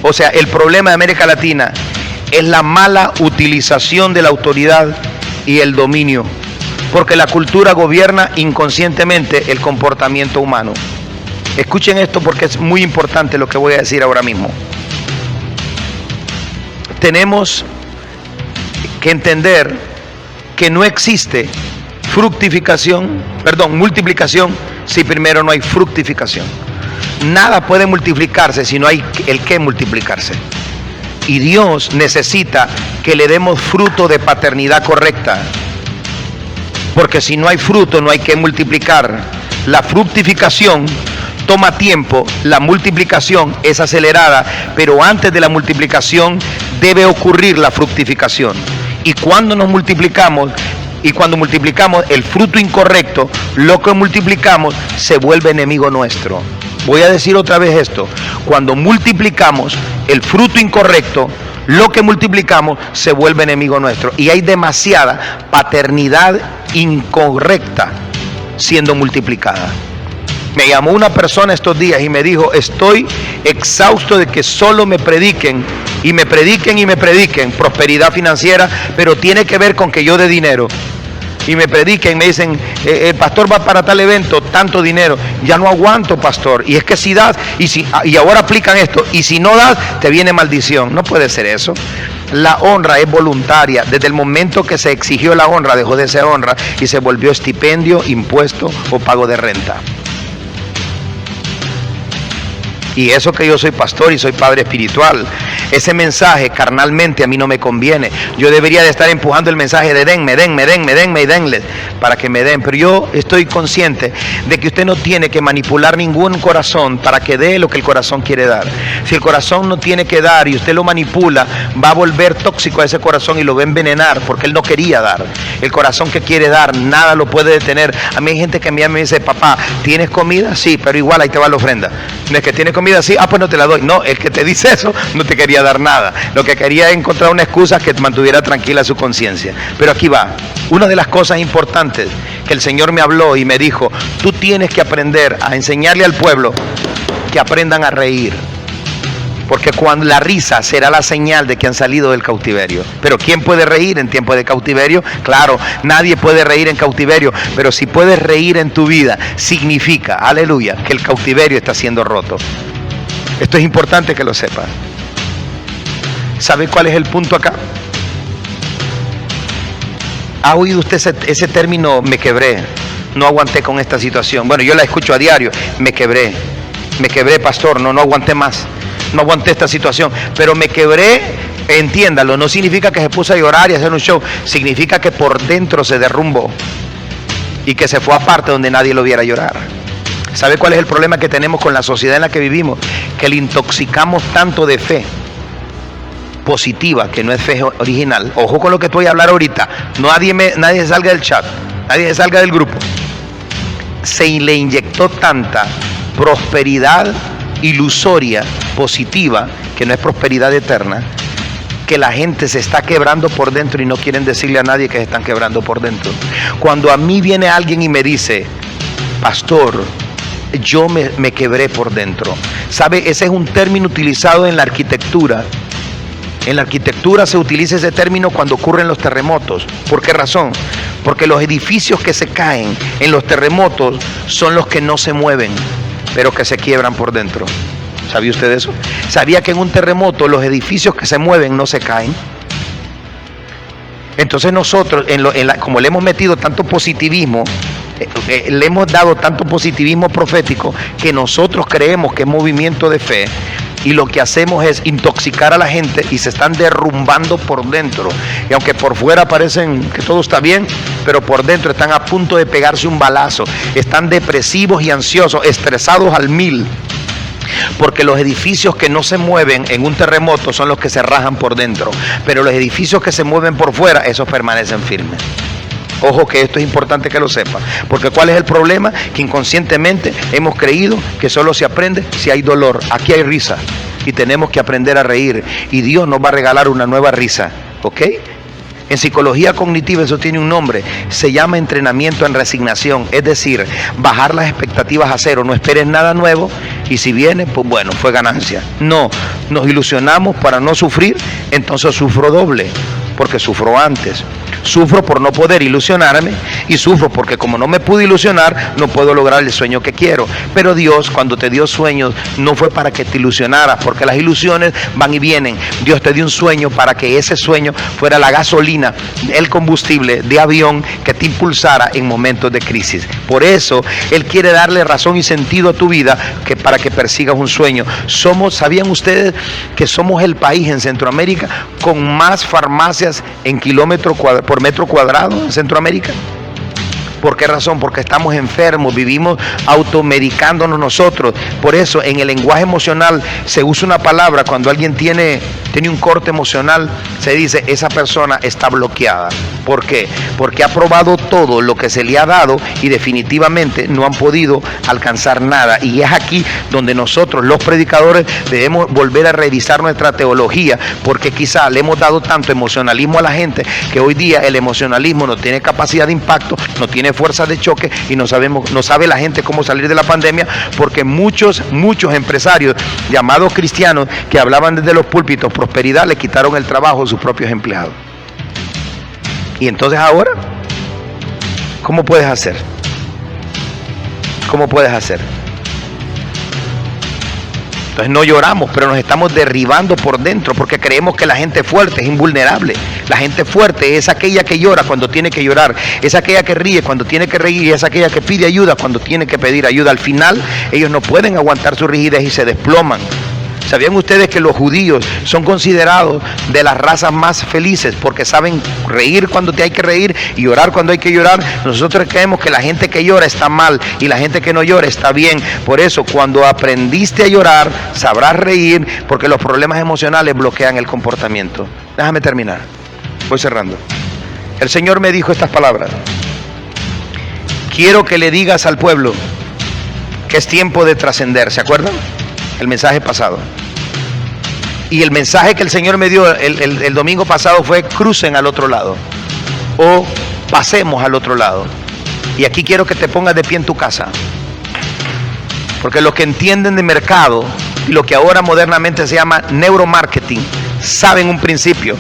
o sea, el problema de América Latina es la mala utilización de la autoridad y el dominio, porque la cultura gobierna inconscientemente el comportamiento humano. Escuchen esto porque es muy importante lo que voy a decir ahora mismo. Tenemos que entender que no existe multiplicación si primero no hay fructificación. Nada puede multiplicarse si no hay el que multiplicarse. Y Dios necesita que le demos fruto de paternidad correcta, porque si no hay fruto no hay que multiplicar. La fructificación toma tiempo, la multiplicación es acelerada, pero antes de la multiplicación debe ocurrir la fructificación. Y cuando nos multiplicamos, y cuando multiplicamos el fruto incorrecto, lo que multiplicamos se vuelve enemigo nuestro. Voy a decir otra vez esto: cuando multiplicamos el fruto incorrecto, lo que multiplicamos se vuelve enemigo nuestro. Y hay demasiada paternidad incorrecta siendo multiplicada. Me llamó una persona estos días y me dijo: estoy exhausto de que solo me prediquen y me prediquen y me prediquen prosperidad financiera, pero tiene que ver con que yo dé dinero. Y me prediquen, me dicen: el pastor va para tal evento, tanto dinero. Ya no aguanto, pastor. Y es que si das, y ahora aplican esto, y si no das, te viene maldición. No puede ser eso. La honra es voluntaria. Desde el momento que se exigió la honra, dejó de ser honra y se volvió estipendio, impuesto o pago de renta. Y eso que yo soy pastor y soy padre espiritual, ese mensaje carnalmente a mí no me conviene. Yo debería de estar empujando el mensaje de denme y denle para que me den. Pero yo estoy consciente de que usted no tiene que manipular ningún corazón para que dé lo que el corazón quiere dar. Si el corazón no tiene que dar y usted lo manipula, va a volver tóxico a ese corazón y lo va a envenenar porque él no quería dar. El corazón que quiere dar, nada lo puede detener. A mí hay gente que me dice: papá, ¿tienes comida? Sí, pero igual ahí te va la ofrenda. No es que tienes comida, sí, pues no te la doy. No, el que te dice eso no te quería dar nada. Lo que quería es encontrar una excusa que mantuviera tranquila su conciencia. Pero aquí va. Una de las cosas importantes que el Señor me habló y me dijo: tú tienes que aprender a enseñarle al pueblo que aprendan a reír. Porque cuando la risa será la señal de que han salido del cautiverio. Pero ¿quién puede reír en tiempo de cautiverio? Claro, nadie puede reír en cautiverio. Pero si puedes reír en tu vida, significa, aleluya, que el cautiverio está siendo roto. Esto es importante que lo sepa. ¿Sabe cuál es el punto acá? ¿Ha oído usted ese término: me quebré? No aguanté con esta situación. Bueno, yo la escucho a diario. Me quebré, pastor, no aguanté más. No aguanté esta situación, pero me quebré, entiéndalo, no significa que se puso a llorar y a hacer un show, significa que por dentro se derrumbó y que se fue aparte donde nadie lo viera llorar. ¿Sabe cuál es el problema que tenemos con la sociedad en la que vivimos? Que le intoxicamos tanto de fe positiva, que no es fe original. Ojo con lo que voy a hablar ahorita, nadie salga del chat, nadie salga del grupo. Se le inyectó tanta prosperidad ilusoria, positiva, que no es prosperidad eterna, que la gente se está quebrando por dentro y no quieren decirle a nadie que se están quebrando por dentro. Cuando a mí viene alguien y me dice: pastor, yo me quebré por dentro. ¿Sabe? Ese es un término utilizado en la arquitectura. En la arquitectura se utiliza ese término cuando ocurren los terremotos. ¿Por qué razón? Porque los edificios que se caen en los terremotos son los que no se mueven, pero que se quiebran por dentro. ¿Sabía usted eso? ¿Sabía que en un terremoto los edificios que se mueven no se caen? Entonces nosotros, como le hemos metido tanto positivismo, le hemos dado tanto positivismo profético, que nosotros creemos que es movimiento de fe, y lo que hacemos es intoxicar a la gente y se están derrumbando por dentro. Y aunque por fuera parecen que todo está bien, pero por dentro están a punto de pegarse un balazo. Están depresivos y ansiosos, estresados al 1000. Porque los edificios que no se mueven en un terremoto son los que se rajan por dentro. Pero los edificios que se mueven por fuera, esos permanecen firmes. Ojo, que esto es importante que lo sepa. Porque ¿cuál es el problema? Que inconscientemente hemos creído que solo se aprende si hay dolor. Aquí hay risa y tenemos que aprender a reír. Y Dios nos va a regalar una nueva risa. ¿Ok? En psicología cognitiva eso tiene un nombre. Se llama entrenamiento en resignación. Es decir, bajar las expectativas a cero. No esperes nada nuevo y si viene, pues bueno, fue ganancia. No, nos ilusionamos para no sufrir, entonces sufro doble. Porque sufro antes. Sufro por no poder ilusionarme y sufro porque como no me pude ilusionar, no puedo lograr el sueño que quiero. Pero Dios, cuando te dio sueños, no fue para que te ilusionaras, porque las ilusiones van y vienen. Dios te dio un sueño para que ese sueño fuera la gasolina, el combustible de avión que te impulsara en momentos de crisis. Por eso Él quiere darle razón y sentido a tu vida, que para que persigas un sueño. ¿Sabían ustedes que somos el país en Centroamérica con más farmacias en por metro cuadrado en Centroamérica? ¿Por qué razón? Porque estamos enfermos, vivimos automedicándonos nosotros. Por eso en el lenguaje emocional se usa una palabra cuando alguien tiene un corte emocional, se dice: esa persona está bloqueada. ¿Por qué? Porque ha probado todo lo que se le ha dado y definitivamente no han podido alcanzar nada. Y es aquí donde nosotros, los predicadores, debemos volver a revisar nuestra teología, porque quizá le hemos dado tanto emocionalismo a la gente que hoy día el emocionalismo no tiene capacidad de impacto, no tiene fuerza de choque y no sabe la gente cómo salir de la pandemia, porque muchos empresarios llamados cristianos que hablaban desde los púlpitos prosperidad le quitaron el trabajo a sus propios empleados. Y entonces ahora, ¿cómo puedes hacer? ¿Cómo puedes hacer? Entonces no lloramos, pero nos estamos derribando por dentro porque creemos que la gente fuerte es invulnerable. La gente fuerte es aquella que llora cuando tiene que llorar, es aquella que ríe cuando tiene que reír, y es aquella que pide ayuda cuando tiene que pedir ayuda. Al final, ellos no pueden aguantar su rigidez y se desploman. ¿Sabían ustedes que los judíos son considerados de las razas más felices porque saben reír cuando hay que reír y llorar cuando hay que llorar? Nosotros creemos que la gente que llora está mal y la gente que no llora está bien. Por eso, cuando aprendiste a llorar, sabrás reír, porque los problemas emocionales bloquean el comportamiento. Déjame terminar. Voy cerrando. El Señor me dijo estas palabras: quiero que le digas al pueblo que es tiempo de trascender. ¿Se acuerdan? El mensaje pasado. Y el mensaje que el Señor me dio el domingo pasado fue: crucen al otro lado o pasemos al otro lado. Y aquí quiero que te pongas de pie en tu casa, porque los que entienden de mercado y lo que ahora modernamente se llama neuromarketing saben un principio,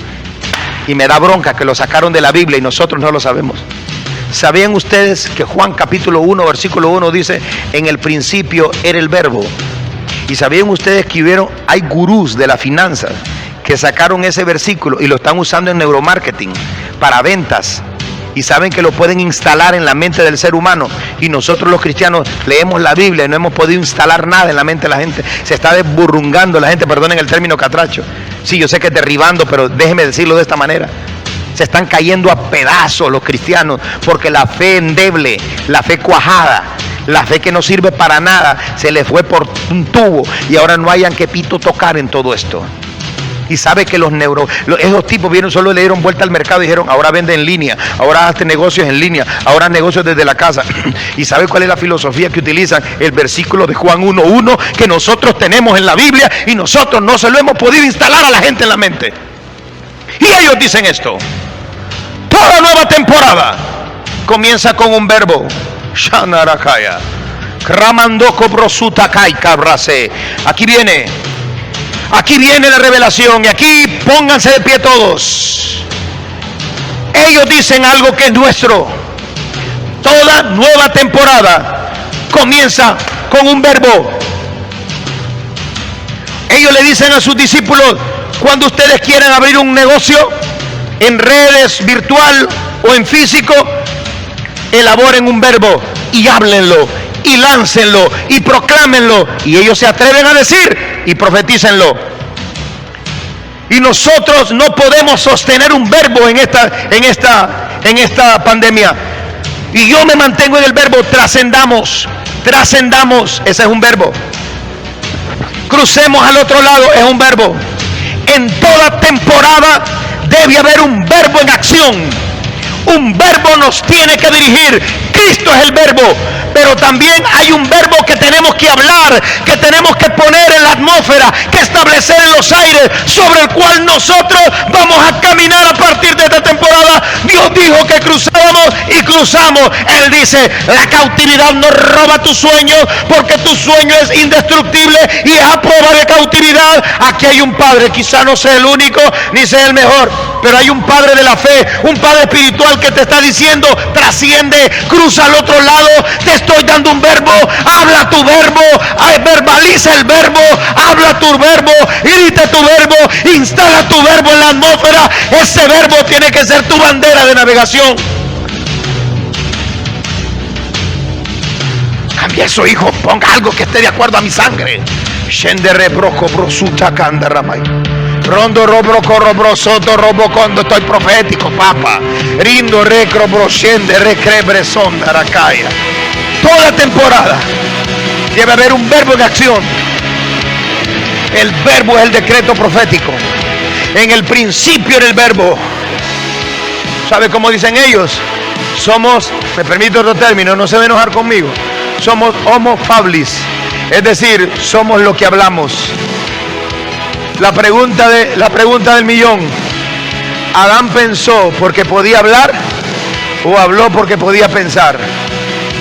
y me da bronca que lo sacaron de la Biblia y nosotros no lo sabemos. ¿Sabían ustedes que Juan capítulo 1 versículo 1 dice: en el principio era el verbo? Y sabían ustedes que hay gurús de las finanzas que sacaron ese versículo y lo están usando en neuromarketing para ventas, y saben que lo pueden instalar en la mente del ser humano. Y nosotros los cristianos leemos la Biblia y no hemos podido instalar nada en la mente de la gente. Se está desburrungando la gente, perdonen el término catracho. Sí, yo sé que es derribando, pero déjeme decirlo de esta manera: se están cayendo a pedazos los cristianos, porque la fe endeble, la fe cuajada, la fe que no sirve para nada, se le fue por un tubo y ahora no hayan que pito tocar en todo esto. Y sabe que esos tipos solo le dieron vuelta al mercado y dijeron: ahora vende en línea, ahora hazte negocios en línea, ahora negocios desde la casa. ¿Y sabe cuál es la filosofía que utilizan? El versículo de Juan 1:1 que nosotros tenemos en la Biblia y nosotros no se lo hemos podido instalar a la gente en la mente. Y ellos dicen esto: toda nueva temporada comienza con un verbo. Shanarakaya. Ramandoko brosutakai cabrase. Aquí viene la revelación, y aquí pónganse de pie todos. Ellos dicen algo que es nuestro. Toda nueva temporada comienza con un verbo. Ellos le dicen a sus discípulos: cuando ustedes quieran abrir un negocio en redes, virtual o en físico, elaboren un verbo y háblenlo y láncenlo y proclámenlo. Y ellos se atreven a decir y profetícenlo. Y nosotros no podemos sostener un verbo en esta pandemia. Y yo me mantengo en el verbo: trascendamos. Ese es un verbo. Crucemos al otro lado, es un verbo. En toda temporada debe haber un verbo en acción. Un verbo nos tiene que dirigir. Cristo es el verbo, pero también hay un verbo que tenemos que hablar, que tenemos que poner en la atmósfera, que establecer en los aires, sobre el cual nosotros vamos a caminar a partir de esta temporada. Dios dijo que cruzábamos y cruzamos. Él dice: la cautividad no roba tus sueños, porque tu sueño es indestructible y es a prueba de cautividad. Aquí hay un Padre, quizá no sea el único ni sea el mejor, pero hay un Padre de la fe, un Padre espiritual que te está diciendo: trasciende, cruza al otro lado. Te estoy dando un verbo, habla tu verbo, verbaliza el verbo, habla tu verbo, grita tu verbo, instala tu verbo en la atmósfera. Ese verbo tiene que ser tu bandera de navegación. Cambia eso, hijo, ponga algo que esté de acuerdo a mi sangre. Rondo robro corrobro soto robo cuando estoy profético, papa. Rindo recro broshende recrebre sonda racaya. Toda temporada debe haber un verbo en acción. El verbo es el decreto profético. En el principio era el verbo. ¿Sabe cómo dicen ellos? Somos, me permito otro término, no se va a enojar conmigo, somos homo fables, es decir, somos lo que hablamos. La pregunta del millón: ¿Adán pensó porque podía hablar o habló porque podía pensar?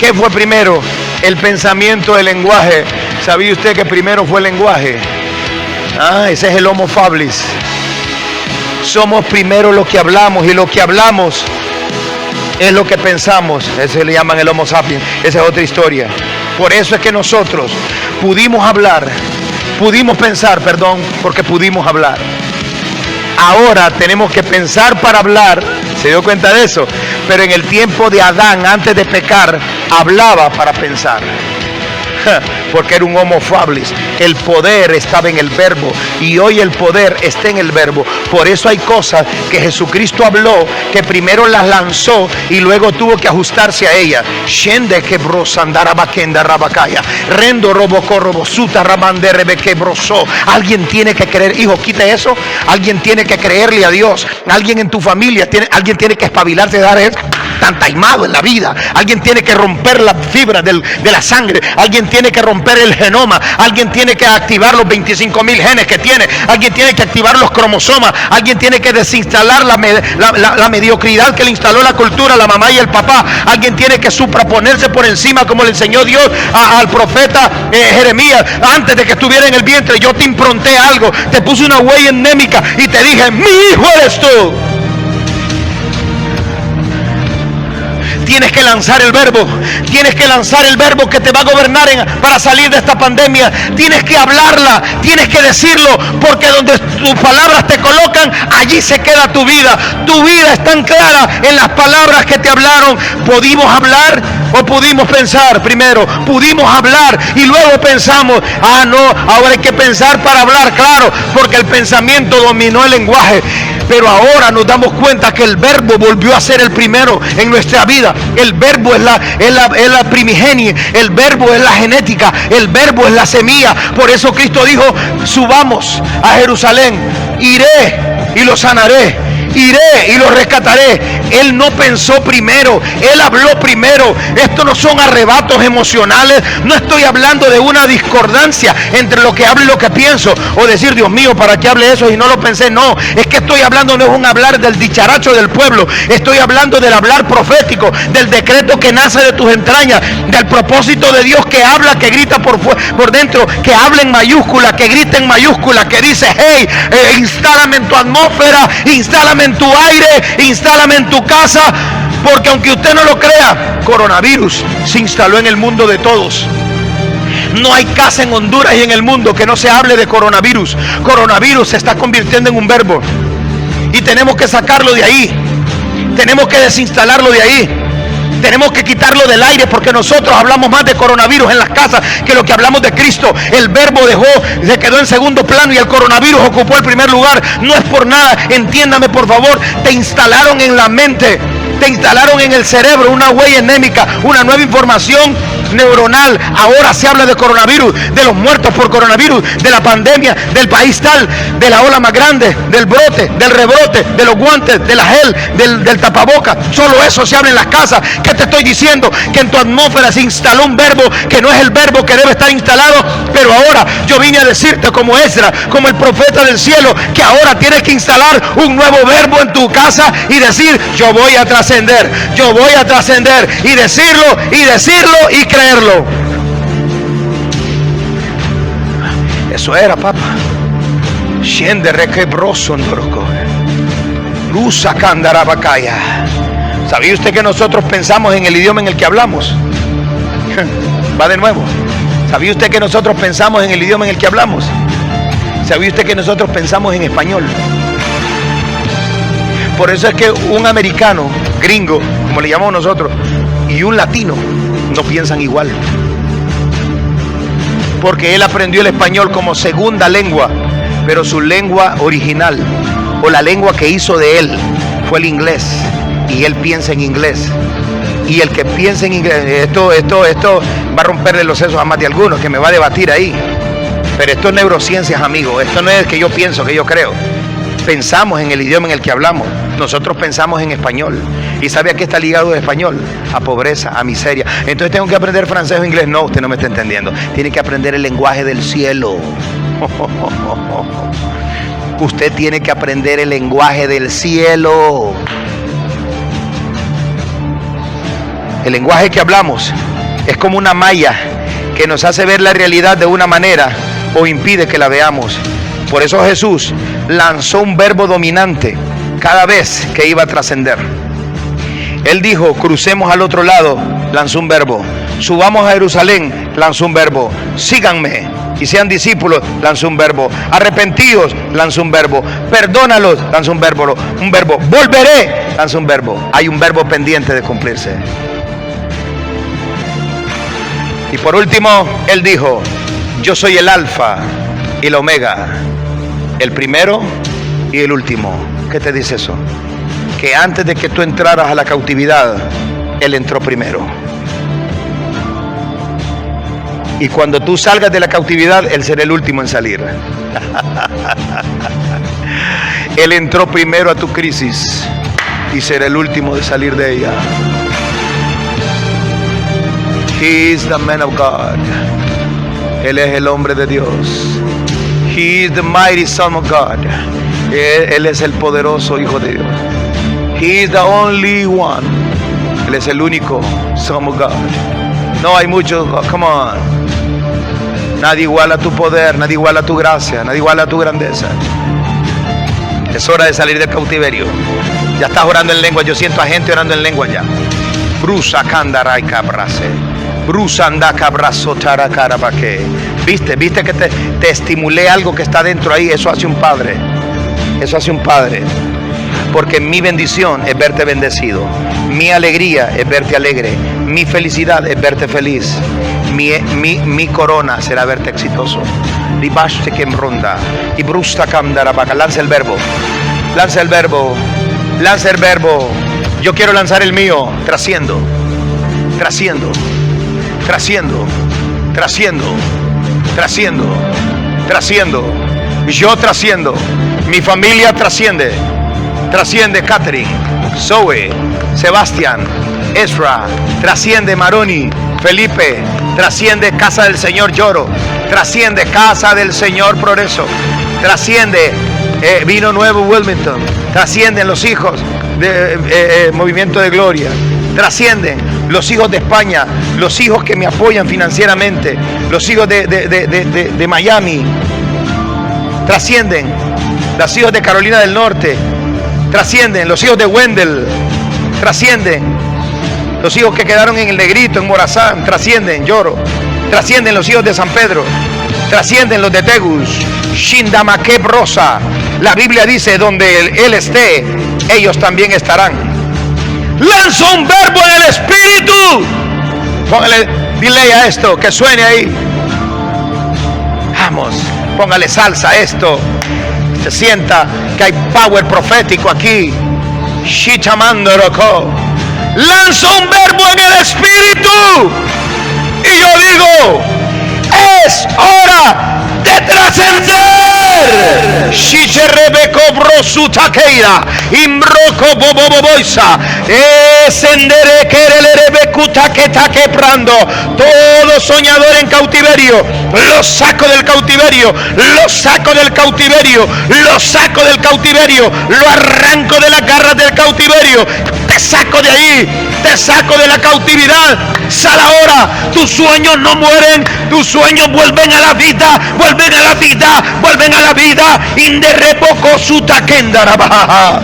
¿Qué fue primero? El pensamiento, el lenguaje. ¿Sabía usted que primero fue el lenguaje? Ese es el homo fables. Somos primero lo que hablamos, y lo que hablamos es lo que pensamos. Ese le llaman el homo sapiens. Esa es otra historia. Por eso es que nosotros pudimos pensar, porque pudimos hablar. Ahora tenemos que pensar para hablar. ¿Se dio cuenta de eso? Pero en el tiempo de Adán, antes de pecar, hablaba para pensar. Porque era un homo fables. El poder estaba en el verbo, y hoy el poder está en el verbo. Por eso hay cosas que Jesucristo habló, que primero las lanzó y luego tuvo que ajustarse a ellas. Shende quebrosa andara bakenda rabakaya. Rendo robocó robosuta ramande rebequebrosó. Alguien tiene que creer, hijo, quita eso. Alguien tiene que creerle a Dios. Alguien en tu familia alguien tiene que espabilarse de dar eso. Tan taimado en la vida. Alguien tiene que romper la fibra de la sangre. Alguien tiene que romper el genoma. Alguien tiene que activar los 25,000 genes que tiene. Alguien tiene que activar los cromosomas. Alguien tiene que desinstalar la mediocridad que le instaló la cultura, la mamá y el papá. Alguien tiene que supraponerse por encima, como le enseñó Dios al profeta Jeremías. Antes de que estuviera en el vientre, yo te impronté algo, te puse una huella endémica y te dije: mi hijo eres tú. Tienes que lanzar el verbo. Tienes que lanzar el verbo que te va a gobernar para salir de esta pandemia. Tienes que hablarla, tienes que decirlo, porque donde tus palabras te colocan, allí se queda tu vida. Tu vida es tan clara en las palabras que te hablaron. ¿Pudimos hablar o pudimos pensar primero? Pudimos hablar y luego pensamos. No, ahora hay que pensar para hablar, claro, porque el pensamiento dominó el lenguaje. Pero ahora nos damos cuenta que el verbo volvió a ser el primero en nuestra vida. El verbo es la primigenia, el verbo es la genética, el verbo es la semilla. Por eso Cristo dijo: subamos a Jerusalén, iré y lo sanaré. Iré y lo rescataré. Él no pensó primero, él habló primero. Esto no son arrebatos emocionales. No estoy hablando de una discordancia entre lo que hablo y lo que pienso, o decir: Dios mío, ¿para qué hable eso y no lo pensé? No, es que estoy hablando, no es un hablar del dicharacho del pueblo. Estoy hablando del hablar profético, del decreto que nace de tus entrañas, del propósito de Dios que habla, que grita por dentro, que habla en mayúscula, que grita en mayúscula, que dice: hey, instálame en tu atmósfera, instálame en tu aire, instálame en tu casa. Porque aunque usted no lo crea, coronavirus se instaló en el mundo de todos. No hay casa en Honduras y en el mundo que no se hable de coronavirus. Coronavirus se está convirtiendo en un verbo, y tenemos que sacarlo de ahí. Tenemos que desinstalarlo de ahí. Tenemos que quitarlo del aire, porque nosotros hablamos más de coronavirus en las casas que lo que hablamos de Cristo. El verbo se quedó en segundo plano y el coronavirus ocupó el primer lugar. No es por nada, entiéndame por favor. Te instalaron en la mente, te instalaron en el cerebro una huella endémica, una nueva información neuronal. Ahora se habla de coronavirus, de los muertos por coronavirus, de la pandemia, del país tal, de la ola más grande, del brote, del rebrote, de los guantes, de la gel, del tapaboca. Solo eso se habla en las casas. ¿Qué te estoy diciendo? Que en tu atmósfera se instaló un verbo que no es el verbo que debe estar instalado. Pero ahora yo vine a decirte, como Ezra, como el profeta del cielo, que ahora tienes que instalar un nuevo verbo en tu casa y decir: yo voy a trascender, yo voy a trascender, y decirlo y creerlo. Eso era, papá. Shende requebroso ndoroko. Lusa candarabacaya. ¿Sabía usted que nosotros pensamos en el idioma en el que hablamos? Va de nuevo. ¿Sabía usted que nosotros pensamos en el idioma en el que hablamos? ¿Sabía usted que nosotros pensamos en español? Por eso es que un americano, gringo, como le llamamos nosotros, y un latino no piensan igual. Porque él aprendió el español como segunda lengua, pero su lengua original, o la lengua que hizo de él, fue el inglés. Y él piensa en inglés. Y el que piensa en inglés, esto va a romperle los sesos a más de algunos, que me va a debatir ahí. Pero esto es neurociencias, amigo. Esto no es que yo pienso, que yo creo. pensamos en el idioma en el que hablamos. Nosotros pensamos en español. ¿Y sabe a qué está ligado el español? A pobreza, a miseria. Entonces tengo que aprender francés o inglés. No, usted no me está entendiendo. Tiene que aprender el lenguaje del cielo. Usted tiene que aprender el lenguaje del cielo. El lenguaje que hablamos es como una malla que nos hace ver la realidad de una manera o impide que la veamos. Por eso Jesús lanzó un verbo dominante cada vez que iba a trascender. Él dijo, crucemos al otro lado, lanzó un verbo. Subamos a Jerusalén, lanzó un verbo. Síganme y sean discípulos, lanzó un verbo. Arrepentidos, lanzó un verbo. Perdónalos, lanzó un verbo. Volveré, lanzó un verbo. Hay un verbo pendiente de cumplirse. Y por último, Él dijo, yo soy el alfa y el omega, el primero y el último. ¿Qué te dice eso? Que antes de que tú entraras a la cautividad, Él entró primero. Y cuando tú salgas de la cautividad, Él será el último en salir. Él entró primero a tu crisis y será el último de salir de ella. He is the man of God. Él es el hombre de Dios. He is the mighty Son of God. Él es el poderoso Hijo de Dios. He is the only one. Él es el único Son of God. No hay muchos. Oh, come on. Nadie iguala tu poder, nadie iguala tu gracia, nadie iguala tu grandeza. Es hora de salir del cautiverio. Ya estás orando en lengua. Yo siento a gente orando en lengua ya. Brusa kandarai cabrase. Brusa anda cabrazo taracarabake. Viste que te estimulé algo que está dentro ahí. Eso hace un padre. Eso hace un padre. Porque mi bendición es verte bendecido. Mi alegría es verte alegre. Mi felicidad es verte feliz. Mi corona será verte exitoso. Libaste que ronda. Y brusta camdarabaka. Lanza el verbo. Lanza el verbo. Lanza el verbo. Yo quiero lanzar el mío. Trasciendo. Trasciendo. Trasciendo. Trasciendo. Trasciendo. Trasciendo. Yo trasciendo. Mi familia trasciende. Trasciende Catherine, Zoe, Sebastián, Ezra. Trasciende Maroni, Felipe. Trasciende Casa del Señor Lloro. Trasciende Casa del Señor Progreso. Trasciende Vino Nuevo Wilmington. Trascienden los hijos de Movimiento de Gloria. Trascienden los hijos de España, los hijos que me apoyan financieramente, los hijos de Miami. Trascienden los hijos de Carolina del Norte. Trascienden los hijos de Wendell. Trascienden los hijos que quedaron en el Negrito, en Morazán. Trascienden, Lloro. Trascienden los hijos de San Pedro. Trascienden los de Tegus. Shindamaqueb Rosa. La Biblia dice, donde Él esté, ellos también estarán. Lanza un verbo en el Espíritu. Póngale delay a esto, que suene ahí. Vamos, póngale salsa a esto. Se sienta que hay power profético aquí. Shichamandoroko. Lanza un verbo en el Espíritu. Y yo digo, es hora de trascender. Shicherebeko brosu takeira. Imbroko boboboboisa. Esendere kerelerebeku take prando. Todo soñador en cautiverio, lo saco del cautiverio, lo saco del cautiverio, lo saco del cautiverio, lo arranco de las garras del cautiverio. Te saco de ahí, te saco de la cautividad. Sal ahora, tus sueños no mueren, tus sueños vuelven a la vida, vuelven a la vida, vuelven a la vida. Inderrepoco su taquendarabaja.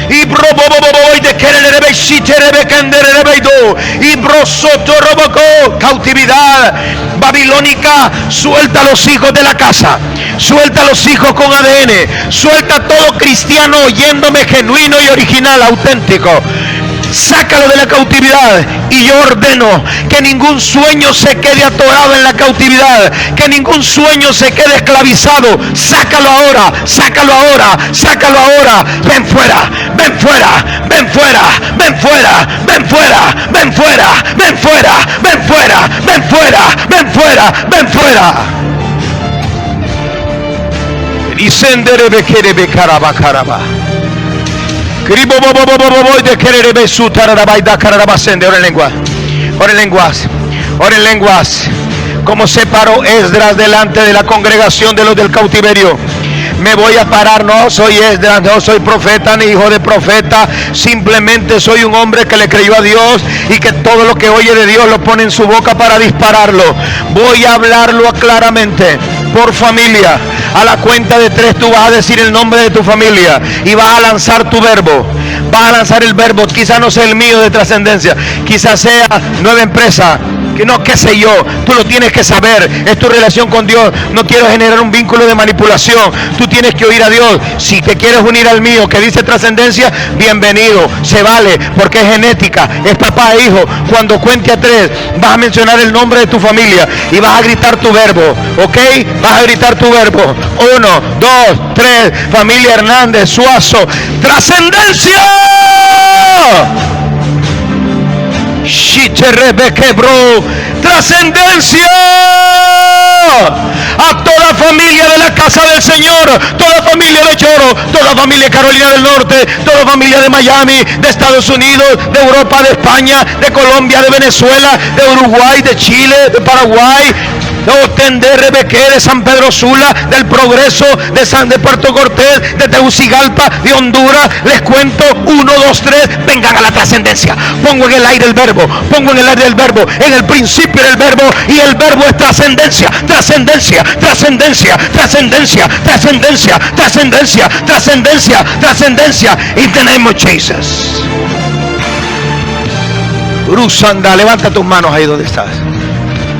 Y broboboboboy de quererebe shiterebe canderebeido. Y brosoto robocó. Cautividad babilónica. Suelta a los hijos de la casa. Suelta a los hijos con ADN. Suelta a todo cristiano oyéndome genuino y original, auténtico. Sácalo de la cautividad. Y yo ordeno que ningún sueño se quede atorado en la cautividad, que ningún sueño se quede esclavizado. Sácalo ahora, sácalo ahora, sácalo ahora. Ven fuera, ven fuera, ven fuera, ven fuera, ven fuera, ven fuera, ven fuera, ven fuera, ven fuera, ven fuera, ven fuera. Y senderebe kerebe karaba karaba. Cribo bobo bobo bobo de kerebe sutaraba y da karaba sende. Ora en lengua. Ora en lenguas. Ora en lenguas. Como se paró Esdras delante de la congregación de los del cautiverio. Me voy a parar, no soy Esdras, no soy profeta ni hijo de profeta, simplemente soy un hombre que le creyó a Dios y que todo lo que oye de Dios lo pone en su boca para dispararlo. Voy a hablarlo claramente. Por familia, a la cuenta de 3 tú vas a decir el nombre de tu familia y vas a lanzar tu verbo. Vas a lanzar el verbo, quizás no sea el mío de trascendencia, quizás sea Nueva Empresa, que no, qué sé yo, tú lo tienes que saber, es tu relación con Dios. No quiero generar un vínculo de manipulación, tú tienes que oír a Dios. Si te quieres unir al mío que dice trascendencia, bienvenido, se vale, porque es genética, es papá e hijo. Cuando cuente a 3 vas a mencionar el nombre de tu familia y vas a gritar tu verbo, ¿ok? Vas a gritar tu verbo. 1, 2, 3, familia Hernández, Suazo, trascendencia. Trascendencia a toda familia de la casa del Señor, toda familia de Choro, toda familia de Carolina del Norte, toda familia de Miami, de Estados Unidos, de Europa, de España, de Colombia, de Venezuela, de Uruguay, de Chile, de Paraguay, de Rebeque, de San Pedro Sula, del Progreso, de Puerto Cortés, de Tegucigalpa, de Honduras. Les cuento 1, 2, 3, vengan a la trascendencia. Pongo en el aire el verbo, pongo en el aire el verbo, en el principio era el verbo y el verbo es trascendencia, trascendencia, trascendencia, trascendencia, trascendencia, trascendencia, trascendencia, trascendencia, in the name of Jesus. Rusanda, levanta tus manos ahí donde estás.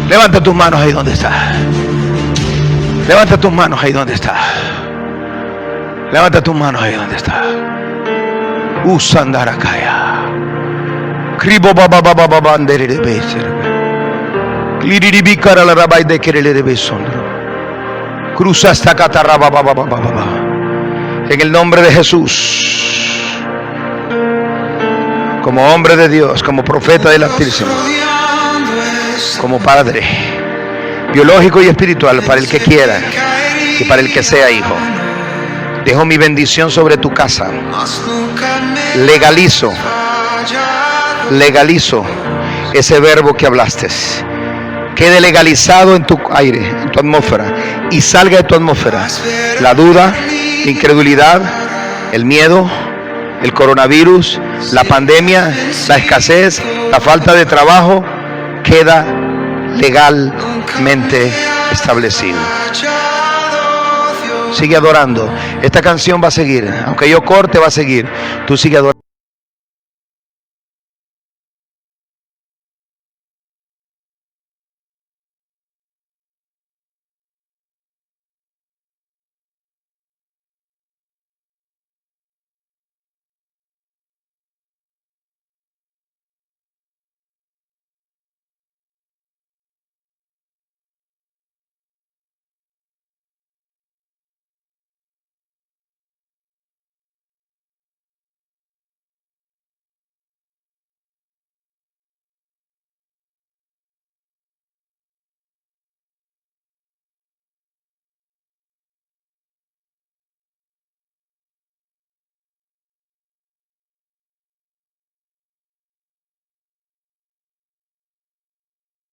Levanta tus manos ahí donde estás. Levanta tus manos ahí donde estás. Levanta tus manos ahí donde estás. Usandarakaya. Kribo baba baba baba andere beser. Kliriribi karala rabai de kerele besondro. Cruza hasta catarraba baba baba baba. En el nombre de Jesús. Como hombre de Dios, como profeta del Altísimo, como padre biológico y espiritual para el que quiera y para el que sea hijo, dejo mi bendición sobre tu casa. Legalizo ese verbo que hablaste. Quede legalizado en tu aire, en tu atmósfera, y salga de tu atmósfera la duda, la incredulidad, el miedo, el coronavirus, la pandemia, la escasez, la falta de trabajo. Queda legalmente establecido. Sigue adorando. Esta canción va a seguir. Aunque yo corte, va a seguir. Tú sigue adorando.